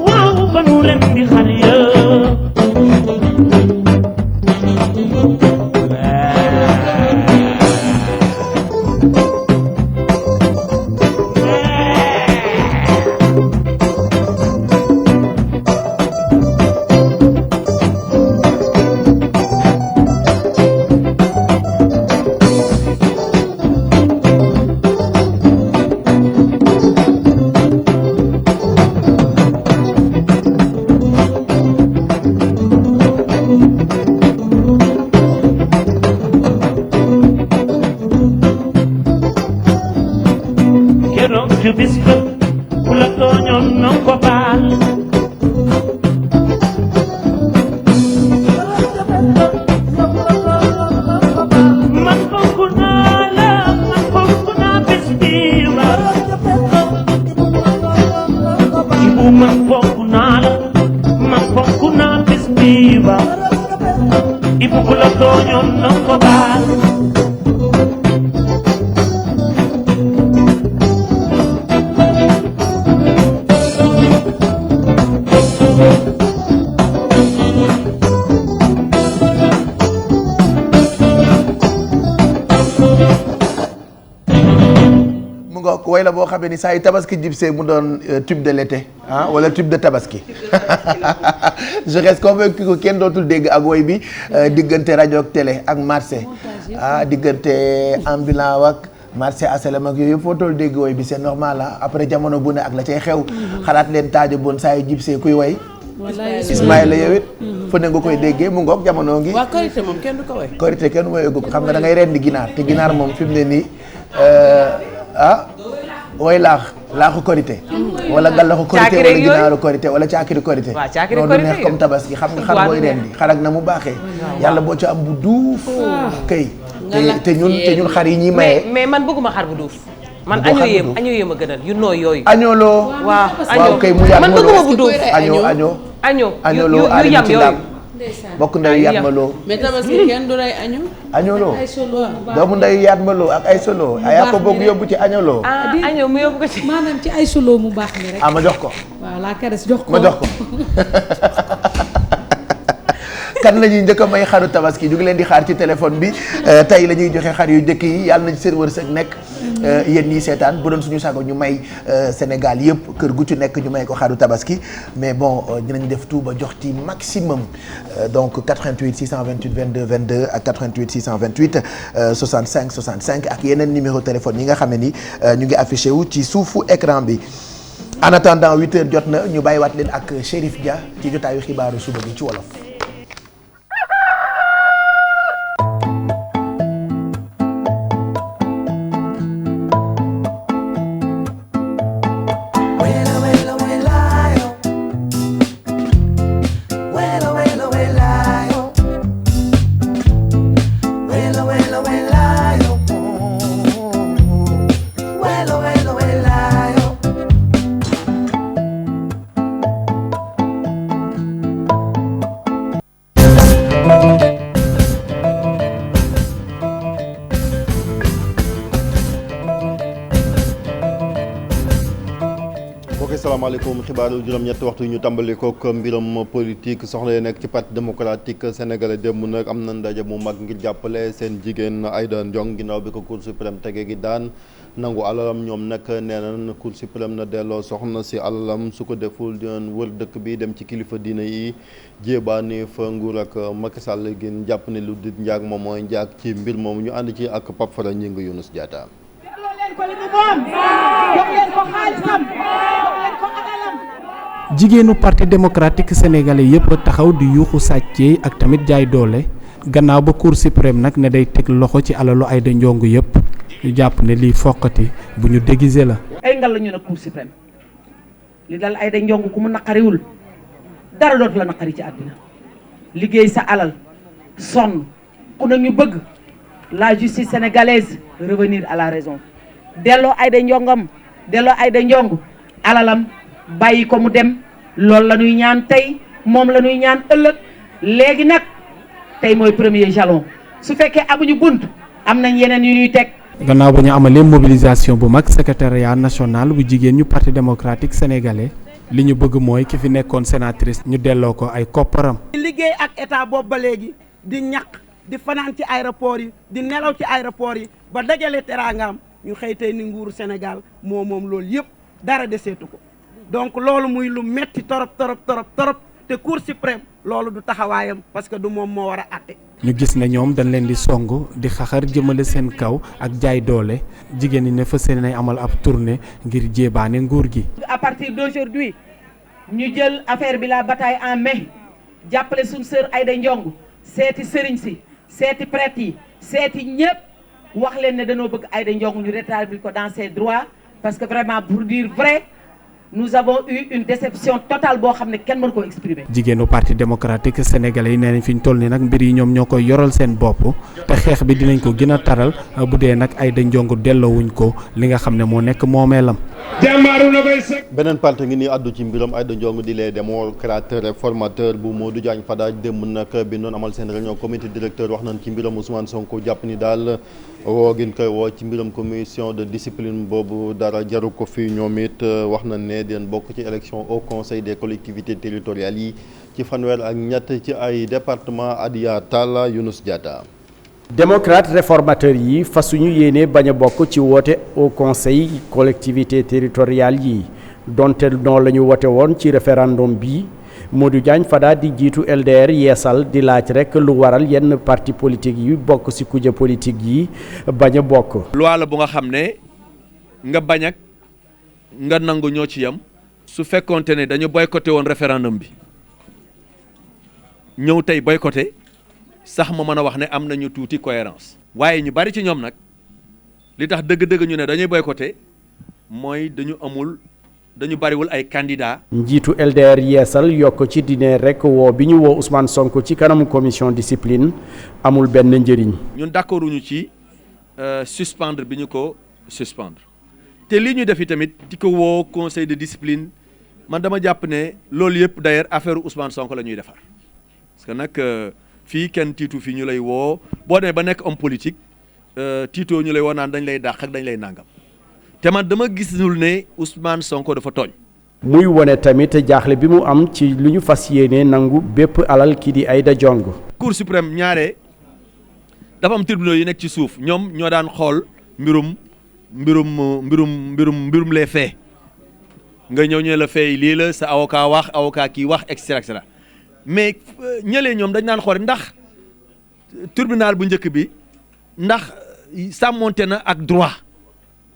waaw ba nu leen di xar ju bis ba ku la tooñoon nang ko baal man fonk naa la man fonk naa bis bi ba Ibu man fonk naa la man fonk naa bis bi ba Ibu ku la tooñoon nang ko baal way la boo xamee ni saa yu tabaski jibsee mu doon tube de l'été ah wala tube de tabaski je reste convaincu que kenn dootul dégg ak woy bi diggante rajo ak télé ak marché diggante ambulant ak marché asalem ak yooyu yëpp foo toll dégg woy bi c'est normal après jamono bu ne ak la cay xew xalaat leen taajo bon saa yu jibsee kuy woy Ismaïla yow it fu ne nga koy déggee mu ngoog jamono ngi waa korité moom kenn du ko woy korité kenn woyegu xam nga da ngay rendi ginaar te ginaar moom fi mu ne nii way laaxu korité wala gallaxu korité wala ginaaru korité wala caakiri korité noonu neex comme tabaski xam nga xar booy rendi xar ak na mu baaxee yàlla boo ci am bu duuf kay te ñun xar yi ñuy maye mais man bëgguma xar bu duuf man añoo yéem a gënal yu nooy yooyu añooloo waaw kay mu yaat man bëgguma bu duuf añooloo yu yam yooyu bokk ndeyu yaat ma loo mais tabaski kenn du rey añu añoloo doomu ndeyu yaat ma loo ak ay solo ayaa ko bëgg yóbbu ci añoloo año mu yóbbu ko ci maanaam ci ay solo mu baax ni rek ma jox ko waaw la kares jox ko ma jox ko kan la ñuy njëkk a may xaru tabaski ñu ngi leen di xaar ci téléphone bi tey la ñuy joxe xar yu njëkk yi yàlla na ci seen wërsëg nekk yéen ñii seetaan bu doon suñu sago ñu may Sénégal yëpp kër gu ci nekk ñu may ko xaru tabaski mais bon dinañ def tout ba jox ci maximum donc 88 628 22 22 ak 88 628 65 65 ak yeneen numéro téléphone yi nga xam ne ni ñu ngi affiché wu ci suufu écran bi en attendant 8h jot na ñu bàyyiwaat leen ak Chérif Dia ci jotaayu xibaaru suba bi ci wolof. asalaamaaleykum xibaaru juróom-ñetti waxtu ñu tàmbali kook mbiram politique soxna yi nekk ci parti démocratique sénégalais démb nag am na ndaje mu mag ngir jàppale seen jigéen Aïda Ndiong ginnaaw bi ko cour suprême tege gi daan nangu alalam ñoom nag nee na cour suprême na delloo soxna si alalam su ko deful dinañ wër dëkk bi dem ci kilifa diina yi jéebaani fa nguur ak Macky Sall gën jàpp ne lu dit njaag moom mooy njaag ci mbir moomu ñu ànd ci ak Pape Fara Ñing Younous Diatta. jigéenu parti démocratique sénégalais yëpp taxaw di yuuxu sàccee ak tamit jaay doole gannaaw ba cour suprême nag ne day teg loxo ci alalu Aïda Ndiong yëpp ñu jàpp ne lii foqati bu ñu déguisé la. ay ngal la ñu ne cour suprême li dal Aïda Ndiong ku mu naqariwul dara dootu la naqari ci àddina liggéey sa alal sonn ku ne ñu bëgg la justice sénégalaise revenir à la raison delloo Aïda Ndiongam delloo Aïda Ndiong alalam bàyyi ko mu dem loolu la ñuy ñaan tey moom la ñuy ñaan ëllëg léegi nag tey mooy premier jalon su fekkee amuñu bunt am nañ yeneen yu ñuy teg gannaaw ba ñu amalee mobilisation bu mag secrétariat national bu jigéen ñu parti démocratique sénégalais li ñu bëgg mooy ki fi nekkoon sénatrice ñu delloo ko ay kopparam. di liggéey ak état boobu ba léegi di ñaq di fanaan ci aéroport yi di nelaw ci aéroport yi ba dajale teraangaam ñu xëy tey ni nguuru Sénégal moom loolu yëpp dara deseetu ko donc loolu muy lu metti torop te Cour suprême loolu du taxawaayam parce que du moom moo war a àtte. ñu gis ne ñoom dañ leen di song di xaxar jëmale seen kaw ak jaay doole jigéen ñi ne fa seen ay amal ab tournée ngir jéebaane nguur gi. à partir d'aujourd'hui ñu jël affaire bi la bataille en main jàppale suñu sœur Aïda Ndiongue seeti sëriñ si seeti prêtre yi seeti ñëpp wax leen ne dañoo bëgg Aïda Ndiongue ñu rétablir ko dans ses droits parce que vraiment pour dire vrai. nous avons eu une déception totale boo xam ne kenn mën koo exprimer. jigéenu parti démocratique sénégalais yi nee nañ fi ñu toll nii nag mbir yi ñoom ñoo koy yoral seen bopp te xeex bi dinañ ko gën a taral bu dee nag Aïda Ndiongue delloowuñ ko li nga xam ne moo nekk moomeelam. beneen parti ngi nii addu ci mbiram Aïda Ndiongue di les démocrates réformateurs bu Modou Diagne Fada démb nag bi noonu amal seen réunion comité directeur wax nañ ci mbiram Ousmane Sonko jàpp ni daal woo gin koy woo ci mbiram commission de discipline boobu dara jaru ko fi ñoom it wax nañ ne den bokk ci élection au conseil des collectivités territoriales yi ci fanweer ak ñett ci ay département Adia Talla Younous Diatta. démocrate réformateur yi fasuñu yéene bañ a bokk ci woote au conseil collectivité territoriale yi donte noonu la ñu woote woon ci référendum bi Modou Diagne Fada di jiitu LDR yeesal di laaj rek lu waral yenn parti politique yi bokk ci kuje politique yi bañ a bokk. loi la bu nga xam ne nga bañ ak nga nangu ñoo ci yam su fekkonte ne dañu boycotté woon référendum bi ñëw tey boycotté sax ma mën a wax ne am nañu tuuti cohérence waaye ñu bari ci ñoom nag li tax dëgg-dëgg ñu ne dañuy boycotté mooy dañu bariwul ay candidats. njiitu LDR yeesal yokk ci dine rek woo bi ñu woo Ousmane Sonko ci kanamu commission discipline amul benn njëriñ. ñun d'accorduñu ci suspendre bi ñu ko suspendre te lii ñu def tamit di ko woo conseil de discipline man dama jàpp ne loolu yëpp d'ailleurs affaire Ousmane Sonko la ñuy defar parce que nag fii kenn tiitu fii ñu lay woo boo demee ba nekk homme politique tiitoo ñu lay woo naan dañ lay dàq ak dañ lay nàngam. te man dama gisul ne Ousmane Sonko dafa tooñ. muy wone tamit jaaxle bi mu am ci lu ñu fas yéene nangu bépp alal kii di Aïda Ndiongue. Cour suprême ñaare dafa am tribunaux yu nekk ci suuf ñoom ñoo daan xool mbirum les faits nga ñëw ñu la fay lii la sa avocat kii wax et cetera mais ñëlee ñoom dañ naan xool ndax tribunal bu njëkk bi ndax sàmmonte na ak droit.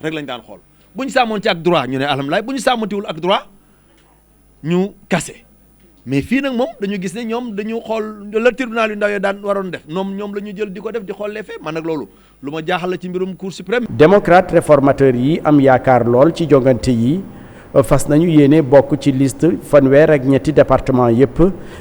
rek lañ daan xool bu ñu sàmmoon ci ak droit ñu ne alhamdulilah bu ñu sàmmatiwul ak droit ñu kase mais fii nag moom dañu gis ne ñoom dañu xool la tribunal yu ndaw yi daan waroon def ñoom la ñu jël di ko def di xool les faits man nag loolu lu ma jaaxal la ci mbirum cour suprême. démocrate réformateur yi am yaakaar lool ci jongante yi fas nañu yéene bokk ci liste fanweer ak ñetti département yépp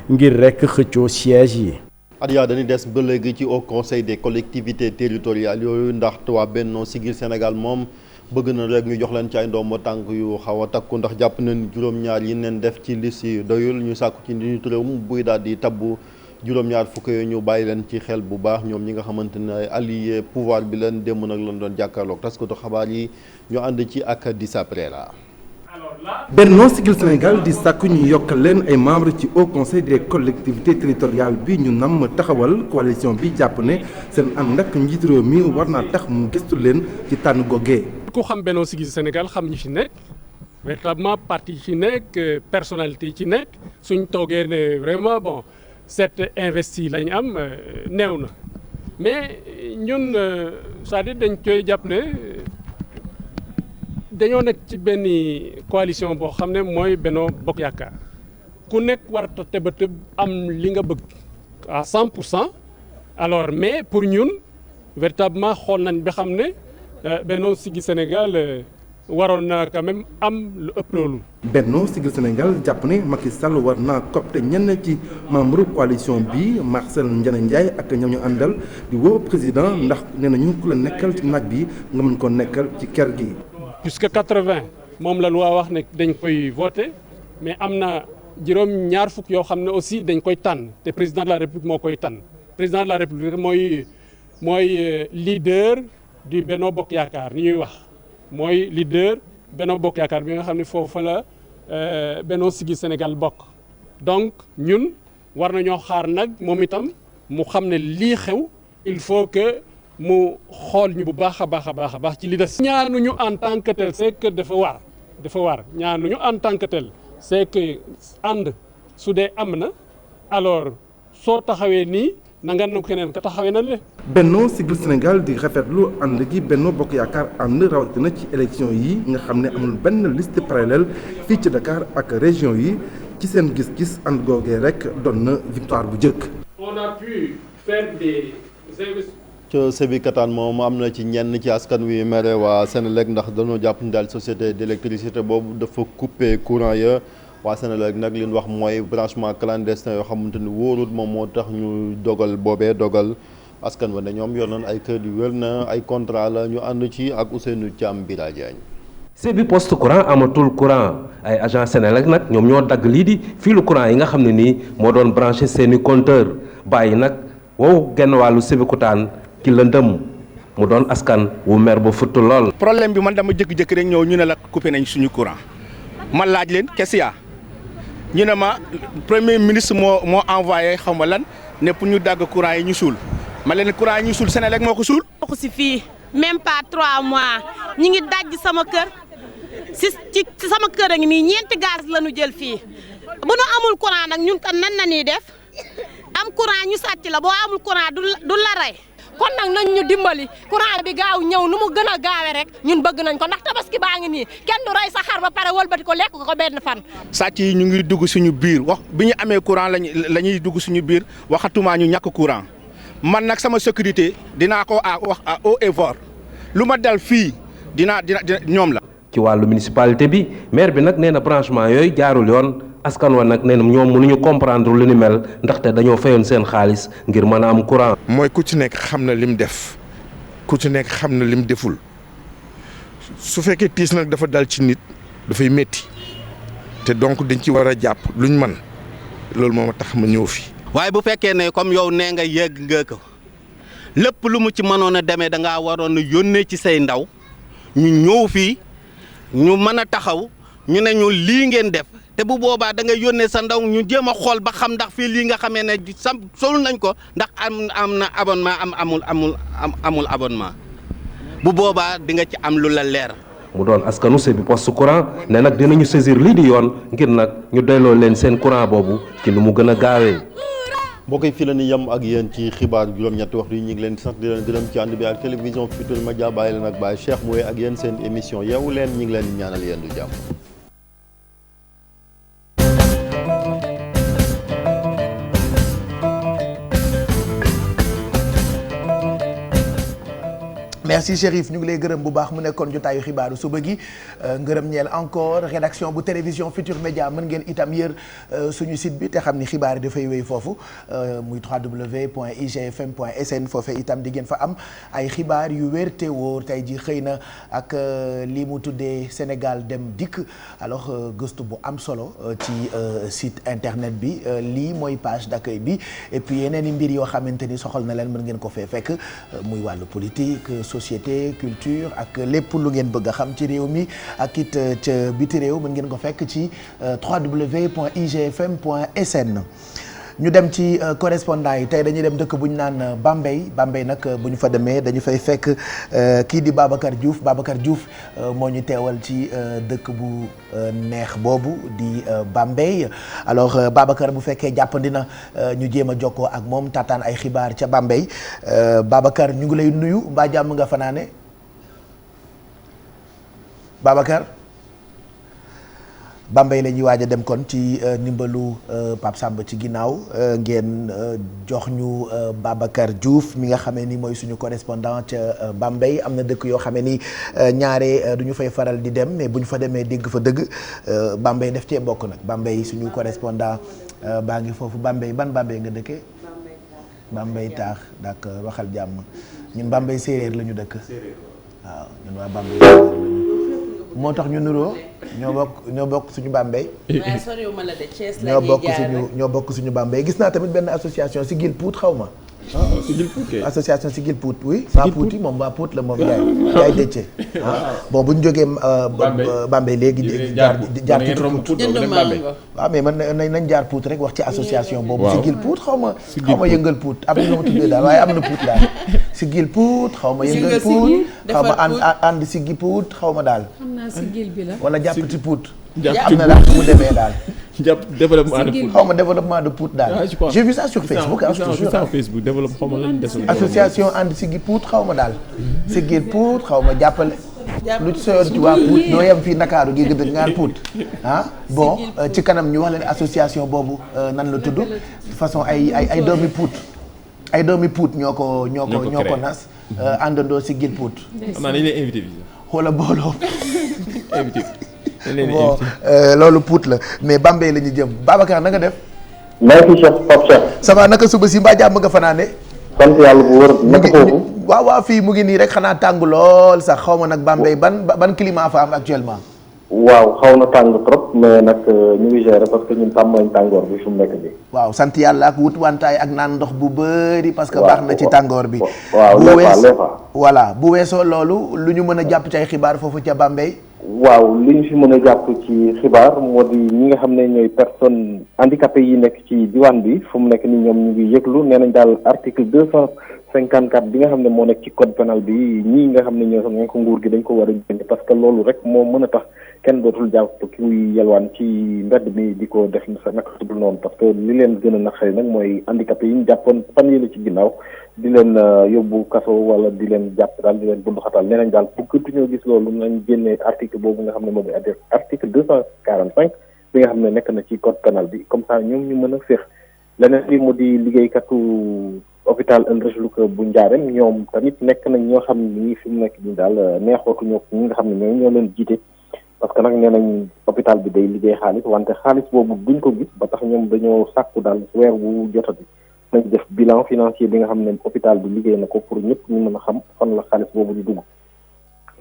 ngir rek xëccoo siège yi. Adia dañuy des ba léegi ci au conseil des collectivités territoriales yooyu ndax waa Benno Siggil Sénégal moom. bëgg na rek ñu jox leen ci ay ndombo tànk yu xaw a takku ndax jàpp nañ juróom-ñaar yi neen def ci liste yi doyul ñu sàkku ci njiitu réew mi buy daal di tabbu juróom-ñaar fukk yooyu ñu bàyyi leen ci xel bu baax ñoom ñi nga xamante ne ay allié pouvoir bi leen démb nag lañ doon jàkkaarloog taskatu xabaar yi ñu ànd ci ak Dissa Prera. Benno Siggil Sénégal di sàkku ñu yokkal leen ay membres ci haut conseil des collectivités territoriales bi ñu nam taxawal coalition bi jàpp ne seen ànd ak njiitu réew mi war naa tax mu gëstu leen ci tànn googee. ku xam Benno Siggil Sénégal xam ñu ci nekk véritablement parti ci nekk personnalité yi ci nekk suñ toogee ne vraiment bon cette investi lañ am néew na mais ñun c'est-à-dire dañ koy jàpp ne dañoo nekk ci benn coalition boo xam ne mooy Benno Bokk Yaakaar ku nekk war a tëb am li nga bëgg à 100% alors mais pour ñun véritablement xool nañ ba xam ne Benno Siggil Sénégal waroon na quand même am lu ëpp loolu. Benno Siggil Sénégal jàpp ne Macky Sall war naa copte ñenn ci membre coalition bi Marcel Ndiané Ndiaye ak ñoom ñu àndal di woo président ndax nee nañu ku la nekkal ci naaj bi nga mën ko nekkal ci kër gi. puisque 80 moom la loi wax ne dañ koy voté mais am na juróom-ñaar fukk yoo xam ne aussi dañ koy tànn te président de la république moo koy tànn président de la république mooy leader du Benno Bokk Yaakaar ni ñuy wax mooy leader Benno Bokk Yaakaar bi nga xam ne foofu la Benno Siggil Sénégal bokk donc ñun war nañoo xaar nag moom itam mu xam ne lii xew il faut que mu xool ñu bu baax a baax ci li des. ñaanuñu en tant que tel c'est que dafa war ñaanuñu en tant que tel c'est que ànd su dee am na alors soo taxawee nii na nga ne keneen ka taxawee na le. Benno Siggil Sénégal di rafetlu ànd gi Benno Bokk Yaakaar ànd rawatina ci élection yi nga xam ne amul benn liste parallèle fii ci Dakar ak région yi ci seen gis-gis ànd googee rek doon na victoire bu njëkk. On a pu faire des ca Sébikotane moom am na ci ñenn ci askan wi mere waa Senelec ndax dañoo jàpp ni daal société d'électricité boobu dafa coupé courant ya waa Senelec nag li ñu wax mooy branchement clandestin yoo xamante ni wóorul moom moo tax ñu dogal askan wa ne ñoom yor nañ ay kër yu wér na ay contrat la ñu ànd ci ak Ousseynou Thiam Bira Diagne. Sébi poste courant amatul courant ay agent Senelec nag ñoom ñoo dagg lii di filu courant yi nga xam ne nii moo doon branché seeni compteur bàyyi nag wow genn wàllu Sébikotane ci lëndëm mu doon askan wu mer ba futt lool. problème bi man dama jékki-jékki rek ñëw ñu ne la coupé nañ suñu courant ma laaj leen qu'est-ce qu'il y a ñu ne ma premier ministre moo envoyé xam nga lan ne pour ñu dagg courant yi ñu suul ma leen courant yi ñu suul Senelec moo ko suul. ko si fii même pas 3 mois ñi ngi dajj sama kër ci sama kër a ngi nii 4 gaz la ñu jël fii bu nu amul courant nag ñun kan nan la ñuy def am courant ñu sàcc la boo amul courant du la rey. kon nag nañ ñu dimbali courant bi gaaw ñëw nu mu gën a gaawee rek ñun bëgg nañ ko ndax tabaski baa ngi nii kenn du rey sa xar ba pare wëlbati ko lekk ko benn fan. sàcc yi ñu ngi dugg suñu biir wax bi ñu amee courant la ñuy dugg suñu biir waxatumaa ñu ñàkk courant man nag sama sécurité dinaa ko wax à haut et fort lu ma dal fii dina ñoom la. ci wàllu municipalité bi maire bi nag nee na branchement yooyu jaarul yoon askan wa nag nee na ñoom mënuñu comprendre lu ni mel ndaxte dañoo fayoon seen xaalis ngir mën a am courant. mooy ku ci nekk xam na lim def ku ci nekk xam na lim deful su fekkee tiis nag dafa dal ci nit dafay métti te donc dañ ci war a jàpp luñ mën loolu moo tax ma ñëw fi. waaye bu fekkee ne comme yow nee nga yegg nga ko lépp lu mu ci mënoon a demee da ngaa waroon a yónnee ci say ndaw ñu ñëw fii ñu mën a taxaw ñu ne ñu lii ngeen def. te bu boobaa da nga yónnee sa ndaw ñu jéem a xool ba xam ndax fii lii nga xamee ne sol nañ ko ndax am na abonnement amul abonnement bu boobaa di nga ci am lu la leer. mu doon askanu Sébi poste courant ne nag dinañu saisir lii di yoon ngir nag ñu delloo leen seen courant boobu ci nu mu gën a gaawee. mbokk yi fii la ñu yem ak yéen ci xibaar juróom-ñetti waxtu yi ñu ngi leen di sant di leen gërëm ci ànd bi ak télévision Futurs Médias bàyyi leen ak Baye Cheikh mooy ak yéen seen émission yeewu leen ñu ngi leen di ñaanal yéen du jàmm. merci Chérif ñu ngi lay gërëm bu baax mu nekkoon jotaayu xibaaru suba gi ngërëm ñeel encore rédaction bu télévision Futurs Médias mën ngeen itam yër suñu site bi te xam ni xibaar yi dafay wéy foofu muy www.igfm.sn foofee itam di ngeen fa am ay xibaar yu wér te wóor tey ji xëy na ak lii mu tuddee Sénégal dem dikk alors gëstu bu am solo ci site internet bi lii mooy page d'accueil bi et puis yeneen i mbir yoo xamante ni soxal na leen mën ngeen ko fee fekk muy wàllu politique société culture ak lépp lu ngeen bëgg a xam ci réew mi ak it ca biti réew mën ngeen ko fekk ci www.igfm.sn. ñu dem ci correspondant yi tey dañuy dem dëkk bu ñu naan Bambey nag bu ñu fa demee dañu fay fekk kii di Babacar Diouf moo ñu teewal ci dëkk bu neex boobu di Bambey alors Babacar bu fekkee jàppandi na ñu jéem a jokkoo ak moom taataan ay xibaar ca Bambey Babacar ñu ngi lay nuyu mbaa jàmm nga fanaane Babacar. Bambey la ñuy waaj a dem kon ci ndimbalu Pape Samba ci ginnaaw ngeen jox ñu Babacar Diouf mi nga xamee ni mooy suñu correspondant ca Bambey am na dëkk yoo xamee ni ñaare du ñu fay faral di dem mais bu ñu fa demee dégg fa dëgg Bambey def cee bokk nag Bambey suñu correspondant baa ngi foofu Bambey ban Bambey nga dëkkee. Bambey taax d'accord waxal jàmm ñun Bambey séeréer la ñu dëkk. waaw ñun waa Bambey séeréer la ñu. moo tax ñu nuroo ñoo bokk suñu Bambey. waaye soriwuma la de Thiès la ñoo bokk suñu Bambey gis naa tamit benn association Sigil Pout xaw ma. Sigil Pout kay. association Sigil Pout oui. waa Pout yi moom waa Pout la moom yaay dëcce. bon bu ñu jógee Bambey léegi. jaar Pout waaw mais man nañ jaar Pout rek wax ci association boobu. Sigil Pout xaw ma yëngal Pout am na ma tuddee daal waaye am na Pout daal. Sigil Pout xaw ma yëngal Pout xaw ma ànd Sigil Pout xaw ma daal. xam naa Sigil bi la. wala jàpp ci Pout. am na daal mu demee daal. jàpp développement de Pout xaw ma développement de Pout daal. j'ai vu ça sur Facebook. Facebook développement xaw ma lañ desul. association ànd Sigil Pout xaw ma daal. Sigil Pout xaw ma jàppale. lu ci soyoon ci waa Pout doo yem fii Ndakaaru gi gëdd ngaan Pout bon ci kanam ñu wax leen association boobu nan la tudd façon ay doomi Pout ay doomi Pout ñoo ko nas àndandoo Sigil Pout. xam naa dañ lay invité bi. xoola booloo. invité bon loolu Pout la mais Bambey la ñu jëm Babacar na nga def. maa ngi fi Cheikh Pape Cheikh. ça va naka suba si mbaa jàmm nga fanaane. sant yàlla bu wër naka foofu. waaw fii mu ngi nii rek xanaa tàng lool sax xaw ma nag Bambey ban climat fa am actuellement. waaw xaw na tàng trop mais nag ñu ngi gérer parce que ñun tàmm nañ tàngoor bi fu mu nekk nii. waaw sant yàlla ak wut wantaay ak naan ndox bu bëri parce que baax na ci tàngoor bi. waaw voilà bu weesoo loolu lu ñu mën a jàpp ci ay xibaar foofu ca Bambey. waaw li ñu fi mën a jàpp ci xibaar moo di ñi nga xam ne ñooy personnes handicapées yi nekk ci diwaan bi fu mu nekk ni ñoom ñu ngi yëglu nee nañ daal article 254 bi nga xam ne moo nekk ci code pénal bi ñii nga xam ne ñoo ko nguur gi dañ ko war a génne parce que loolu rek moo mën a tax kenn dootul jàpp ki muy yelwaan ci mbedd mi di ko def sa naka tudul noonu parce que li leen gën a naqari nag mooy handicapé yi ñu jàppoon fan yële ci ginnaaw di leen yóbbu kaso wala di leen jàpp daal di leen bunduxatal nee nañ daal bëggatuñoo gis loolu nañ génne article boobu nga xam ne moom mooy article 245 bi nga xam ne nekk na ci code pénal bi comme ça ñoom ñu mën a féex leneen li mu di liggéeykatu hôpital El Rachlouka bu Ndiarème ñoom tamit nekk nañ ñoo xam ne ñii fi mu nekk nii daal neexootuñoo ñi nga xam ne ñoo leen jiite parce que nag nee nañ hôpital bi day liggéey xaalis wante xaalis boobu duñ ko gis ba tax ñoom dañoo sàkku daal weer bu jotati nañ def bilan financier bi nga xam ne hôpital bi liggéey na ko pour ñëpp ñu mën a xam fan la xaalis boobu di dugg.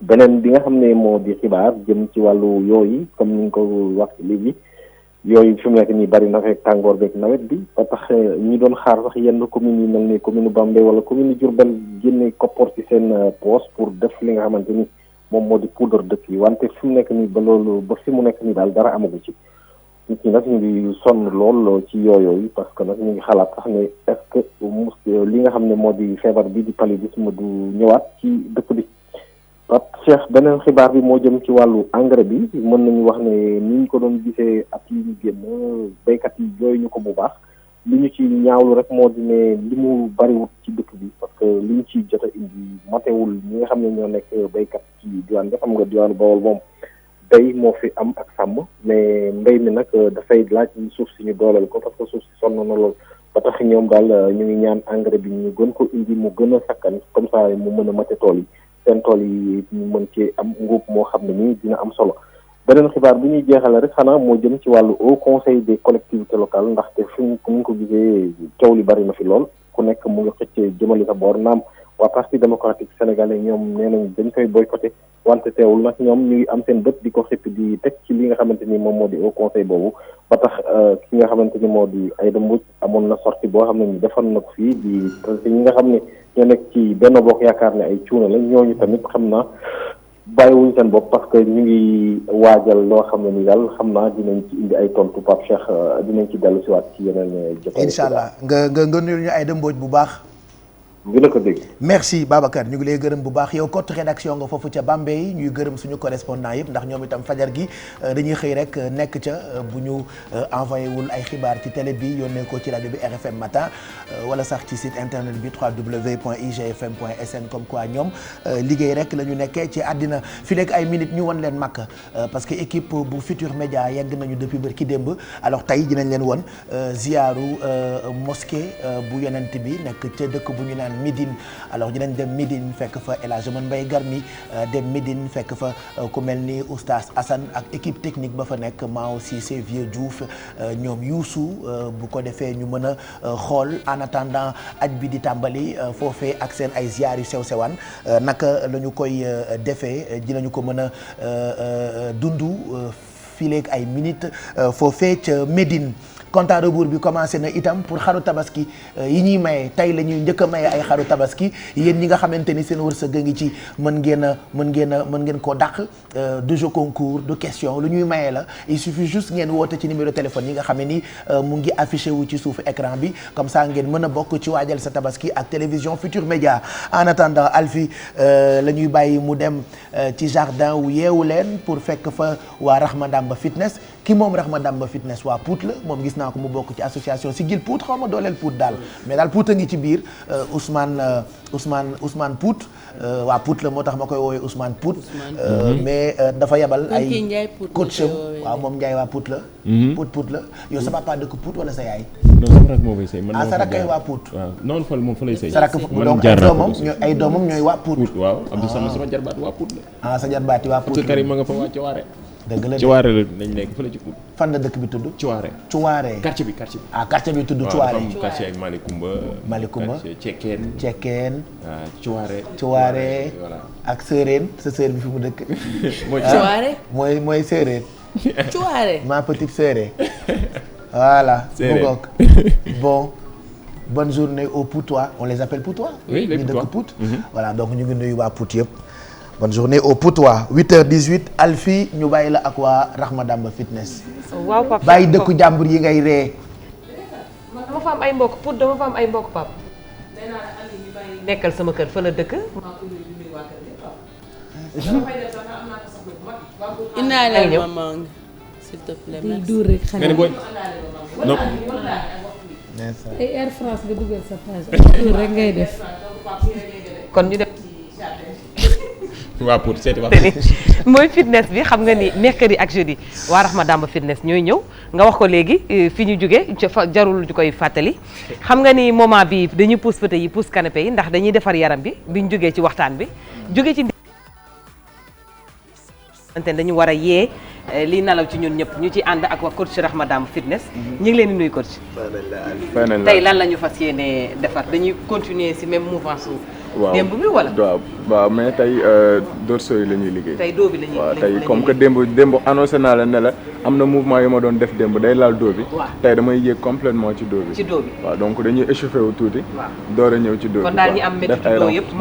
beneen bi nga xam ne moo di xibaar jëm ci wàllu yooyu comme ni nga ko wax léegi yooyu fi mu nekk nii bari na fekk tàngoor beeg nawet bi ba tax ñi doon xaar sax yenn communes yi mel ni commune Bambey wala commune Diourbel génne koppor ci seen poche pour def li nga xamante ni moom moo di poudre dëkk yi wante fi mu nekk nii ba loolu ba fi mu nekk nii daal dara amagu ci nit ñi nag ñu ngi sonn lool ci yooyu parce que nag ñu ngi xalaat sax ne est-ce que li nga xam ne moo di feebar bi di paludisme du ñëwaat ci dëkk bi. Pape Cheikh beneen xibaar bi moo jëm ci wàllu engrais bi mën nañu wax ne ni ñu ko doon gisee at yi ñu génn béykat yi jooy ñu ko bu baax li ñu ci ñaawlu rek moo di ne li mu bariwut ci dëkk bi parce que li ñu ci jot a indi matewul ñi nga xam ne ñoo nekk béykat ci diwaan bi xam nga diwaanu Bawol moom béy moo fi am ak sàmm mais mbéy mi nag dafay laaj suuf si ñu dooleel ko parce que suuf si sonn na lool ba tax ñoom daal ñu ngi ñaan engrais bi ñu gën ko indi mu gën a sakkan comme ça mu mën a mate tool yi seen tool yi ñu mën ci am nguub moo xam ne nii dina am solo beneen xibaar bi ñuy jeexale rek xanaa moo jëm ci wàllu Haut Conseil des collectivités locales ndaxte fi ñu ko gisee coow li bari na fi lool ku nekk mu ngi xëcc jëmali sa boor naam waa parti démocratique sénégalais ñoom nee nañ dañ koy boycotté wante teewul nag ñoom ñu ngi am seen bët di ko xëpp di teg ci li nga xamante ni moom moo di Haut Conseil boobu ba tax ki nga xamante ni moo di Aïda Mbodj amoon na sortie boo xam ne ñu defoon na ko fii di ñi nga xam ne ñoo nekk ci Benno Bokk Yaakaar ne ay cuuna la ñooñu tamit xam naa bàyyiwuñ seen bopp parce que ñu ngi waajal loo xam ne ni daal xam naa dinañ ci indi ay tontu Pape Cheikh dinañ ci dellu si waat ci yeneen jotaay. incha allah nga nuyul ñu Aïda Mbodj bu baax. dina ko dégg. merci Babacar ñu ngi lay gërëm bu baax yow cote rédaction nga foofu ca Bambey ñuy gërëm suñu correspondant yëpp ndax ñoom itam fajar gi dañuy xëy rek nekk ca bu ñu envoyé wul ay xibaar ci télé bi yónnee ko ci rajo bi RFM matin wala sax ci site internet bi www.igfm.sn comme quoi ñoom liggéey rek la ñu nekkee ci àddina fi nekk ay minutes ñu wan leen màkk parce que équipe bu Futur Média yegg nañu depuis bërki démb alors tey dinañ leen won ziaru mosquée bu yonent bi nekk ca dëkk bu ñu naan Médine alors dinañ dem Médine fekk fa El Hadj Mbaye Garmi dem Médine fekk fa ku mel ni Oustaz Assane ak équipe technique ba fa nekk Mao Cissé Vieux Diouf ñoom Youssou bu ko defee ñu mën a xool en attendant aj bi di tàmbali foofee ak seen ay ziar yu sew sewaan naka la ñu koy defee dinañu ko mën a dundu fii léegi ay minutes foofee ca Médine compte à rebours bi commencé na itam pour xaru tabaski yi ñuy maye tey la ñuy njëkk a maye ay xaru tabaski yéen ñi nga xamante ni seen wërsëg a ngi ci mën ngeen koo dàq du jeu concours de question lu ñuy maye la il suffit juste ngeen woote ci numéro téléphone yi nga xam ne ni mu ngi affiché wu ci suufu écran bi comme ça ngeen mën a bokk ci waajal sa tabaski ak télévision Futur Média. En attendant Alfie la ñuy bàyyi mu dem ci jardin wu yeewu leen pour fekk fa waa Rahma Damba Fitness ki moom Rahma Damba Fitness waa Pout la moom gis naa ko mu bokk ci association Sigil Pout xaw ma dooleel Pout daal mais daal Pout a ngi ci biir Ousmane Pout waa Pout la moo tax ma koy woowee Ousmane Pout mais dafa yebal ay coach waaw moom Ndiaye waa Pout la Pout la yow sa papa dëkk Pout wala sa yaay non sama rak moo fay sëy man sa rakk waa Pout waaw noonu fa moom fa lay sëy sa rakk donc ay doomam ñooy waa Pout waaw Abdou sama jarbaat waa Pout la sa jarbaat yi waa Pout Karim ma nga fa waa Ciwaare dëgg la Ciwaare la nañ nekk fële ci Pout fan la dëkk bi tudd Ciwaare quartier bi tudd Ciwaare quartier ak Malicoumba Cekkeen Ciwaare voilà ak Sérène sa sœur bi fi mu dëkk mooy Sérène Ciwaare ma petite sœur voilà mu ngoog bon bonne journée aux Poutois on les appelle Poutois oui les Poutois dëkk Pout voilà donc ñu ngi nuyu waa Pout yëpp bonne journée aux Poutois 8h18 Alfie ñu bàyyi la ak waa Rahma Damba Fitness waaw Pape bàyyi dëkku jàmbur yi ngay ree dama fa am ay mbokk Pout dama fa am ay mbokk Pape nekkal sama kër fa la dëkk indaale maman s'il te plaît di duur rek xale non ay Air France nga dugal sa page duur rek ngay def kon ñu def waa pour seeti wax mooy fitness bi xam nga ni mercredi ak jeudi waa Rahma Damba Fitness ñooy ñëw nga wax ko léegi fi ñu jóge jarul ñu koy fàttali xam nga ni moment bi dañuy pousse fauteuil yi pousse canapé yi ndax dañuy defar yaram bi biñ jógee ci waxtaan bi jógee ci dañu war a yee lii nalaw ci ñun ñëpp ñu ci ànd ak waa coach Rahma Damba Fitness ñu ngi leen di nuyu coach tey lan la ñu fas yéene defar dañuy continuer ci même mouvance waaw démb bi wala waaw mais tey dorsaux yi la ñuy liggéey tey doo bi la ñuy waaw tey comme que démb annoncé naa la ne la am na mouvement yu ma doon def démb day laal doo bi tey damay yéeg complètement ci doo bi waaw donc dañuy échauffé wu tuuti door a ñëw ci doo bi kon daal ñi am métti ci doo yëpp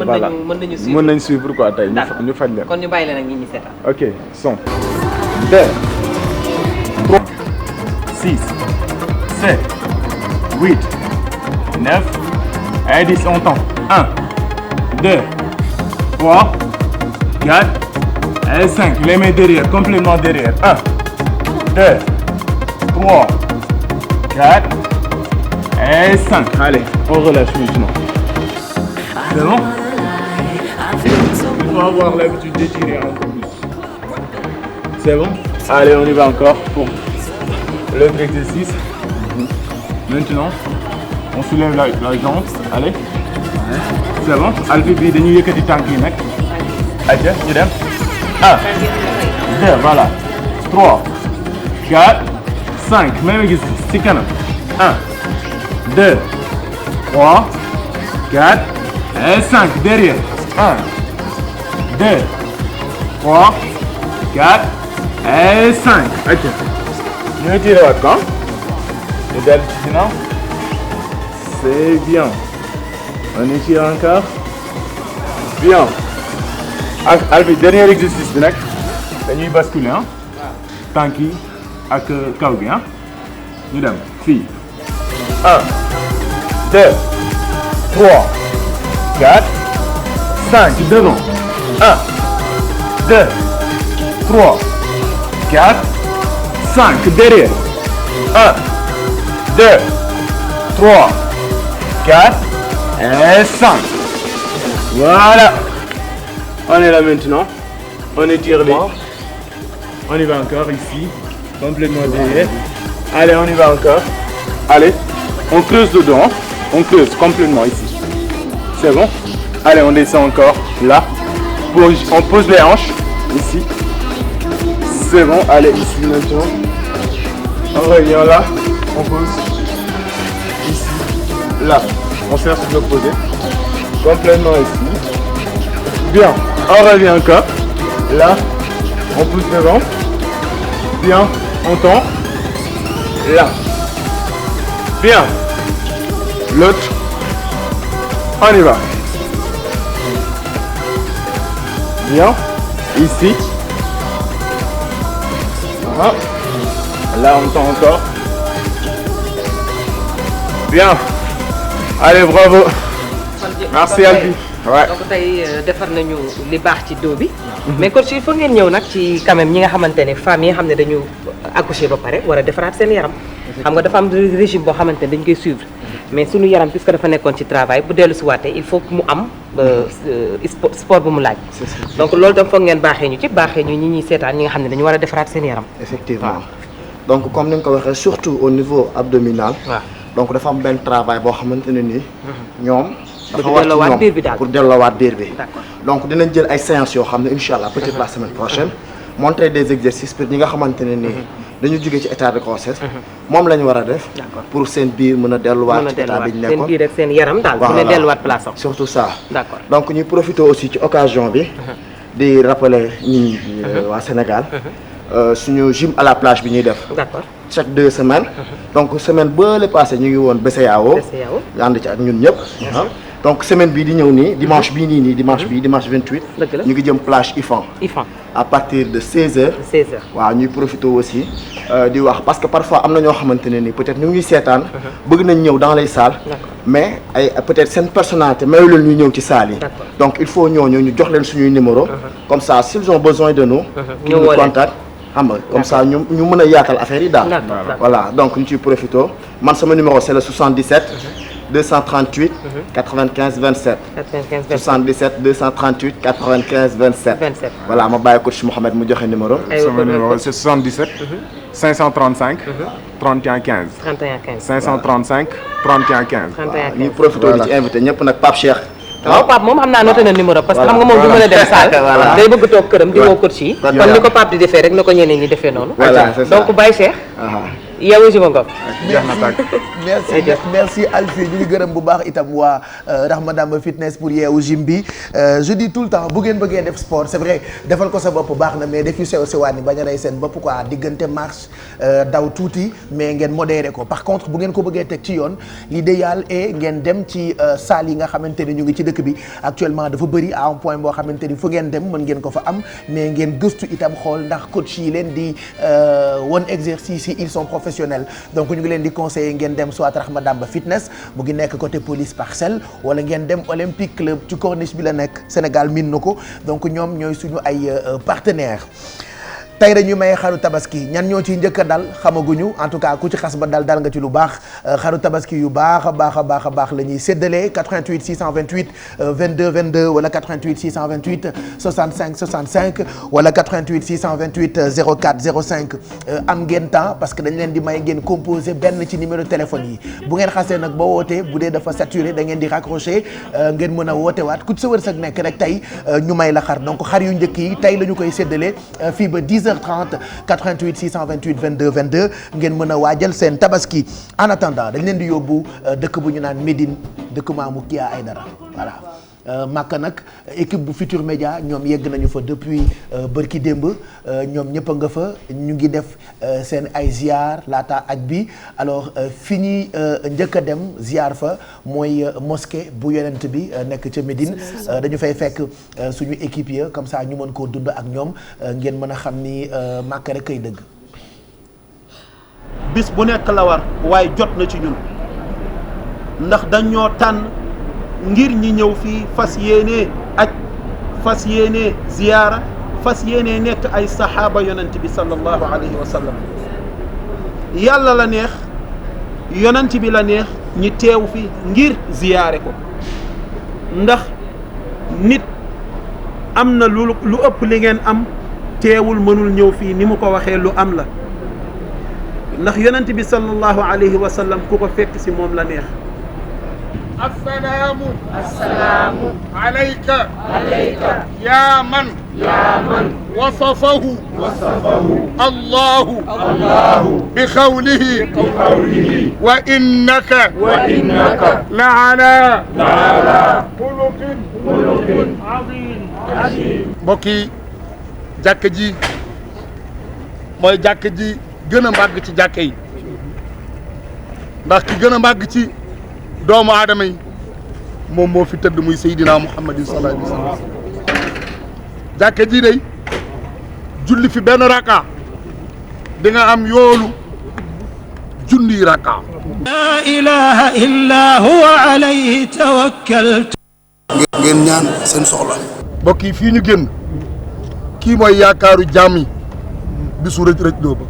mën nañu suivre quoi tey ñu faj leen kon ñu bàyyi leen ak ñi ñu seetaan ok son 2 3 6 7 8 9 et 10 on tend 1 2 3 4 et 5 les mains derrière complètement derrière 1 2 3 4 et 5 allez on relâche maintenant c'est bon il faut avoir l'habitude d'étirer encore plus c'est bon allez on y va encore pour l'autre exercice maintenant on soulève la jambe allez c'est bon Alfie bi dañuy yëkkati tànk yi nag aja ñu dem 1 2 voilà 3 4 5 même gis ci kanam 1 2 3 4 et 5 derrière 1 2 3 4 et 5 aja ñu tiré waat ko ñu dellu ci ginnaaw c'est bien on étire encore bien ak Alfie dernier exercice bi nag dañuy basculer ah tànk yi ak kaw gi ah ñu dem fii 1 2 3 4 5 devant 1 2 3 4 5 derrière 1 2 3 4 et 5 voilà on est là maintenant on étire les on y va encore ici complètement derrière allez on y va encore allez on creuse le dos on creuse complètement ici c'est bon allez on descend encore là on pose les hanches ici c'est bon allez ici maintenant on revient là on pose ici là on serre sur l'opposé complètement ici bien on revient encore là on pousse devant bien on tend là Bien. L'autre. On y va. Bien. Ici. Voilà. Là, on tend encore. Bien. Allez, bravo. Merci Albi. Ouais. donc tey defar nañu li baax ci dos bi. mais coach il faut ngeen ñëw nag ci quand même ñi nga xamante ne femmes yi nga xam ne dañu accoucher ba pare war a defaraat seen yaram. xam nga dafa am régime boo xamante ne dañ koy suivre. mais suñu yaram puisque dafa nekkoon ci travail bu dellu si waatee il faut que mu am sport bu mu laaj. donc loolu tam foog ngeen baaxee ñu ci baaxee ñu ñi ñuy seetaan ñi nga xam ne dañu war a defaraat seen yaram. effectivement donc comme ni nga ko waxee surtout au niveau abdominal. donc dafa am benn travail boo xamante ne nii. ñoom. dafa war ci ñoom pour delloowaat biir bi. donc dinañ jël ay séances yoo xam ne incha allah peut-être la semaine prochaine. montrer des exercices pour ñi nga xamante ne nii. dañu jógee ci état de grossesse. moom la ñu war a def. pour seen biir mën a delluwaat ci état bi ñu nekkoon seen biir ak seen yaram daal mën a delluwaat place am. surtout ça. d'accord donc ñuy profiter aussi ci occasion bi. di rappeler ñi waa Sénégal. suñu gym à la plage bi ñuy def. d'accord chaque 2 semaines. donc semaine ba le passé ñu ngi woon BCEAO. ànd ci ak ñun ñëpp. donc semaine bii di ñëw nii dimanche bii nii dimanche 28. ñu ngi jëm plage IFAN. à partir de 16h. waaw ñuy profité aussi di wax parce que parfois am na ñoo xamante ne ni peut-être ñu ngi seetaan. bëgg nañ ñëw dans les salles. mais ay peut-être seen personnalité mayu leen ñu ñëw ci salles yi. donc il faut ñooñu ñu jox leen suñuy numéro. comme ça s'ils ont besoin de nous. ñu nous contactent. xam nga comme ça ñu mën a yaatal affaire yi daal. voilà donc ñu ciy profité man sama numéro c'est le 77. 238 95 27. 77 238 95 27. voilà ma bàyyi coach Mouhamed mu joxe numéro. sama numéro c'est 77. 535. 31 15. 31 15 535 31 15. 31 15 ñu profité di ci invité ñëpp nag Pape Cheikh. waaw Pape moom xam naa noté na numéro parce que xam nga moom du mën a dem salle. day bëgg toog këram di woo coach yi. kon ni ko Pape di defee rek na ko ñeneen ñi defee noonu. voilà c'est ça donc Baye Cheikh. yow ji ma ngoog. merci Alfie ñu ngi gërëm bu baax itam waa Rahmadama fitness pour yeewu gym bi je dis tout le temps bu ngeen bëggee def sport c'est vrai defal ko sa bopp baax na mais def yu sew sewaan ni bañ a rey seen bopp quoi diggante marche daw tuuti mais ngeen modéré ko par contre bu ngeen ko bëggee teg ci yoon l'idéal est ngeen dem ci salle yi nga xamante ni ñu ngi ci dëkk bi actuellement dafa bëri à un point boo xamante ni fu ngeen dem mën ngeen ko fa am mais ngeen gëstu itam xool ndax coach yi leen di won exercice yi ils sont professionnels donc ñu ngi leen di conseiller ngeen dem soit Rahmadama fitness mu ngi nekk côté police parcelle wala ngeen dem Olympique club ci corniche bi la nekk Sénégal miin na ko donc ñoom ñooy suñu ay partenaires. tey dañuy may xaru tabaski ñan ñoo ciy njëkk a dal xamaguñu en tout cas ku ci xas ba dal nga ci lu baax xaru tabaski yu baax a baax la ñuy séddalee 88 628 22 22 wala 88 628 65 65 wala 88 628 04 05 am ngeen temps parce que dañ leen di may ngeen composé benn ci numéro téléphone yi bu ngeen xasee nag ba wootee bu dee dafa saturé da ngeen di raccroché ngeen mën a woote waat ku ci sa wërsëg nekk rek tey ñu may la xar donc xar yu njëkk yi tey la ñu koy séddalee fii ba 10h30 88 628 22 22 ngeen mën a waajal seen tabaski en attendant dañ leen di yóbbu dëkk bu ñu naan Médine dëkk maamu Kya Aïdara voilà Makka nag équipe bu Futur Média ñoom yegg nañu fa depuis bërki démb ñoom ñëpp a nga fa ñu ngi def seen ay ziar laata aj bi alors fi ñuy njëkk a dem ziar fa mooy mosquée bu yonent bi nekk ca Médine dañu fay fekk suñu équipe ya comme ça ñu mën koo dund ak ñoom ngeen mën a xam ni Makka rek kay dëgg. bis bu nekk la war waaye jot na ci ñun ndax dañoo tànn ngir ñi ñëw fii fas yéenee aj fas yéenee ziyaara fas yéenee nekk ay saxaaba yonent bi sallallahu alayhi wa sallam yàlla la neex yonent bi la neex ñi teew fi ngir ziyaare ko ndax nit am na lu ëpp li ngeen am teewul mënul ñëw fii ni mu ko waxee lu am la ndax yonent bi sallallahu alayhi wa sallam ku ko fekk si moom la neex السلام عليك يا من وصفه الله بقوله وإنك لعلى خلق عظيم mbokk yi jàkk ji mooy jàkk ji gën a màgg ci jàkk yi ndax ki gën a màgg ci doomu aadama yi moom moo fi tëdd muy Seydina Muhammadin sallallahu alayhi wa sallam jàkka ji day julli fi benn raka di nga am yoolu junni raka. la ilaha illa huwa alayhi tawakkaltu. ngeen ñaan seen soxla. mbokk yi fii ñu génn kii mooy yaakaaru jaam yi bisu rëj doo ba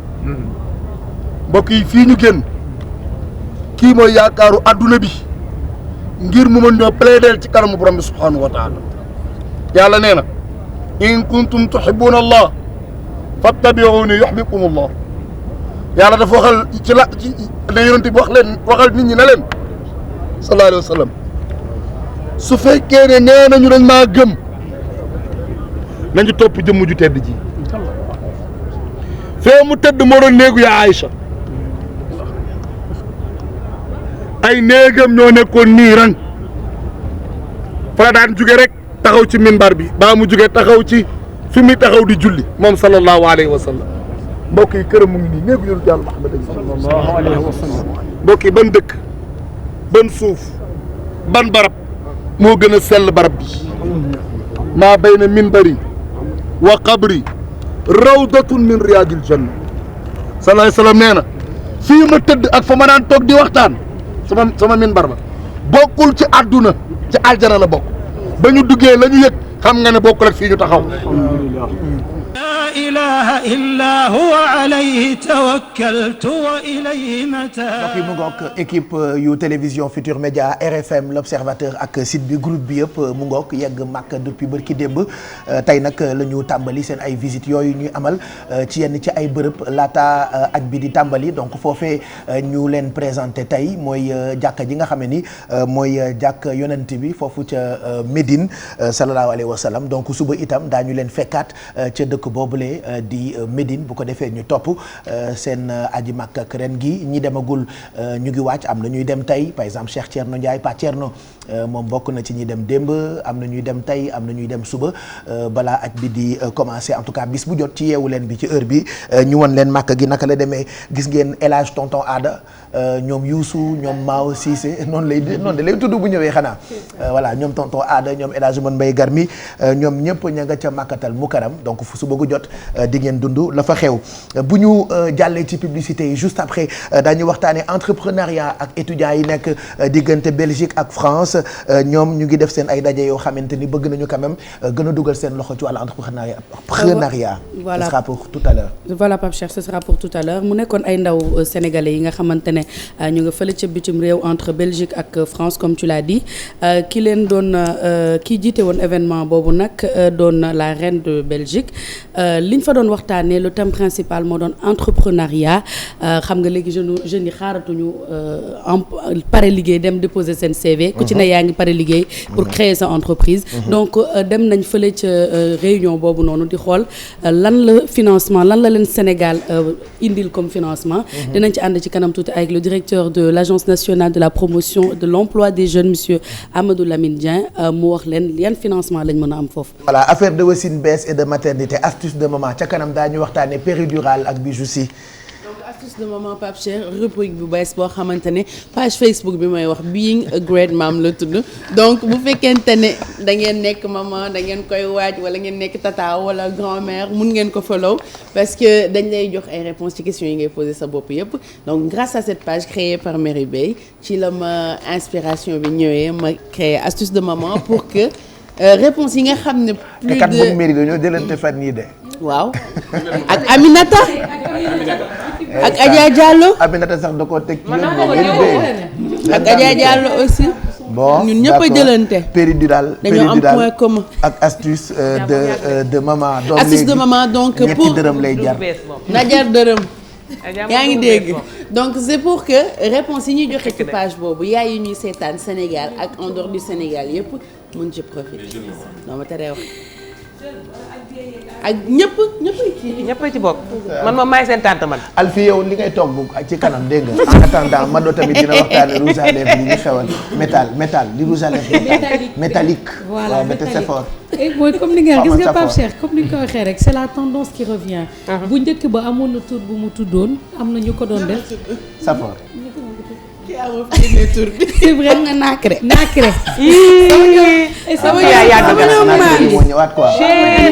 mbokk yi fii ñu génn kii mooy yaakaaru adduna bi ngir mu mën ñoo plaider ci kanamu borom bi subhanahu wa taala yàlla nee na in kuntum tuhibbuna allah fattabi'uni yuhibbukum allah yàlla dafa waxal ci la ci ne yonent bi waxal nit ñi ne leen sallallahu alayhi wa sallam su fekkee ne nee nañu dañ maa gëm nañu topp jëmm ju tedd ji fee mu tedd moo doon néegu ya Aïcha ay néegam ñoo nekkoon nii ran fa la daan jóge rek taxaw ci minbar bi baa mu jóge taxaw ci fi muy taxaw di julli moom sallallahu alayhi wa sallam mbokk yi këram mu ngi nii néegu yonent Yàlla Muhammad sallallahu alayhi wa sallam mbokk yi ban dëkk ban suuf ban barab moo gën a sell barab bi maa bayna minbari wa qabri rawdatun min riyaadil janna sallallahu alayhi wa sallam nee na fii ma tëdd ak fa ma daan toog di waxtaan sama minbar ba bokkul ci àdduna ci aljana la bokk ba ñu duggee la ñu yëg xam nga ne bokkul ak fii ñu taxaw. la ilaha illa huwa alayhi tawakkaltu wa ilayhi mataab. mbokk yi mu ngoog équipe yu télévision Futur Média RFM l'Observateur ak site bi groupe bi yëpp mu ngoog yegg Makka depuis bërki démb tey nag la ñu tàmbali seen ay visites yooyu ñuy amal ci yenn ci ay bërëb laata aj bi di tàmbali donc foofee ñu leen présenté tey mooy jàkka ji nga xam ne ni mooy jàkk yonent bi foofu ca Médine sallallahu alayhi wa sallam donc suba itam daañu leen fekkaat ca dëkk boobule di Médine bu ko defee ñu topp seen aji Makka ak ren gi ñi demagul ñu ngi wàcc am na ñuy dem tey par exemple Cheikh Thierno Ndiaye Pa Thierno moom bokk na ci ñi dem démb am na ñuy dem tey am na ñuy dem suba balaa aj bi di commencer en tout cas bis bu jot ci yeewu leen bi ci heure bi ñu won leen Makka gi naka la demee gis ngeen El Hadj tonton Aada ñoom Youssou ñoom Mao Cissé noonu de lay tudd bu ñëwee xanaa voilà ñoom tonton Aada ñoom El Hadj Mën Mbay Garmi ñoom ñëpp ña nga ca Makkatal Mukarram donc fu suba gu jot di ngeen dund la fa xew bu ñu jàllee ci publicité yi juste après dañu waxtaanee entrepreneuriat ak étudiants yi nekk diggante Belgique ak France ñoom ñu ngi def seen ay daje yoo xamante ni bëgg nañu quand même gën a dugal seen loxo ci wàllu entrepreneuriat. Voilà. Ce sera pour tout à l'heure. Voilà Pape Cheikh, ce sera pour tout à l'heure mu nekkoon ay ndaw sénégalais yi nga xamante ne ñu nga fële ca bitim réew entre Belgique ak France comme tu l'as dit ki leen doon ki jiite woon événement boobu nag doon la reine de Belgique liñ fa doon waxtaanee le thème principal moo doon entrepreneuriat xam nga léegi jeunes yi xaaratuñu pare liggéey dem déposer seen CV ku ci ne yaa ngi pare liggéey pour créer sa entreprise donc dem nañ fële ca réunion boobu noonu di xool lan la financement lan la leen Sénégal indil comme financement dinañ ci ànd ci kanam tuuti avec le directeur de l'Agence nationale de la promotion de l'emploi des jeunes monsieur Amadou Lamine Dieng mu wax leen yan financement lañ mën a am foofu. Voilà affaire de wasin bees et de maternité astuce de maman ca kanam daañu waxtaanee péridurale ak bijou si. astuce de maman Pape Cheikh rubrique bu bees boo xamante ne page Facebook bi may wax being a great mom la tudd donc bu fekkente ne da ngeen nekk maman da ngeen koy waaj wala ngeen nekk tata wala grand-mère mun ngeen ko follow parce que dañ lay jox ay réponses ci questions yi ngay poser sa bopp yëpp donc grâce à cette page créée par Mary Bey ci la ma inspiration bi ñëwee ma créer astuce de maman pour que réponse yi nga xam ne plus de kat bu mairie dañoo jëlante fan yii de. waaw ak Aminata ak Adja Diallo Aminata sax da koo teg ci ak Adja Diallo aussi bon ñun ñëpp a jëlante péridurale dañoo am point commun ak astuce de maman donc astuce de maman donc pour ñetti dërëm lay jar na jar dërëm yaa ngi dégg donc c'est pour que réponse yi ñuy joxe ci page boobu yaay yi ñuy seetaan Sénégal ak en dehors du Sénégal yëpp mën ci profiter non ma teree wax ak ñëpp ci bokk man moom maay seen tante man. Alfi yow li ngay togg ci kanam dégg nga en attendant Mado tamit dina waxtaane rouge à lèvres yi ñu xewal métal li rouge à lèvres métallique. voilà métallique c'est fort. mooy comme ni nga gis nga Pape Cheikh comme ni nga ko waxee rek c'est la tendance qui revient. bu njëkk ba amoon na tur bu mu tuddoon am na ñu ko doon def. Safor. c'est vrai nga naakre. sama yaa yàgg moo ñëwaat quoi.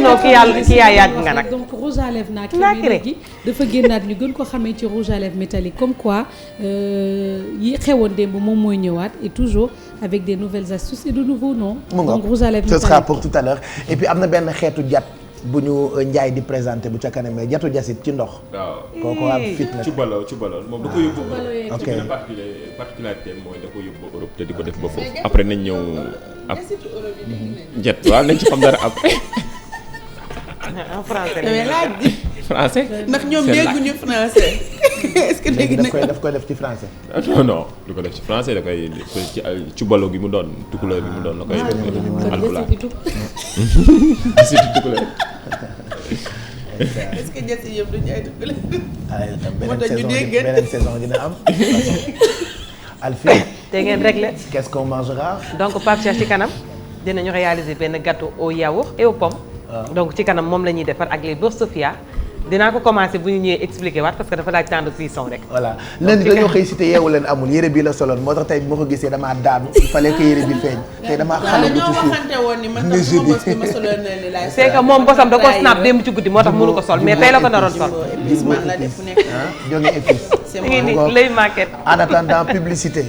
non ki yaa yàgg nga nag. donc rouge à lèvres naakre léegi dafa génnaat ñu gën ko xamee ci rouge à lèvres métallique comme quoi yi xewoon démb moom mooy ñëwaat et toujours avec des nouvelles astuces et de nouveaux noms. donc rouge à lèvres métallique ce sera pour tout à l'heure et puis am na benn xeetu jat bu ñu Njaay di présenté bu ca kanamee jatu jasit ci ndox. waaw kooku am fit na. ci balool moom da ko yóbbu Europe. ok particularité mooy da ko yóbbu Europe te di ko def ba foofu. après nañ ñëw ab jet waaw nañ ci xam dara après. en français français ndax ñoom dégguñu français. est-ce que dégg nañ daf koy def ci français. non du ko def ci français da koy ci balo gi mu doon tukulóor gi mu doon la koy. alpulaar surtout tukulóor. est-ce que jësi yëpp duñu ay tukulóor. beneen saison dina am. Alfie. te ngeen réglé. qu'est-ce qu'on mangera. donc Pape Cheikh ci kanam dinañu réaliser benn gâteau au yaourt et aux pommes. donc ci kanam moom la ñuy defar ak les beurre Sofia. dinaa ko commencer bu ñu ñëwee expliquer waat parce que dafa laaj temps de cuisson rek. voilà leen dañoo xëy si te yeewu leen amul yére bii la soloon moo tax tey bi ma ko gisee damaa daanu il fallait que yére bi feeñ. tey damaa xale bu ci suuf c'est que moom bosam da ko snap démb ci guddi moo tax mënu ko sol mais tey la ko naroon sol. jóge épice lay maquette. en attendant publicité.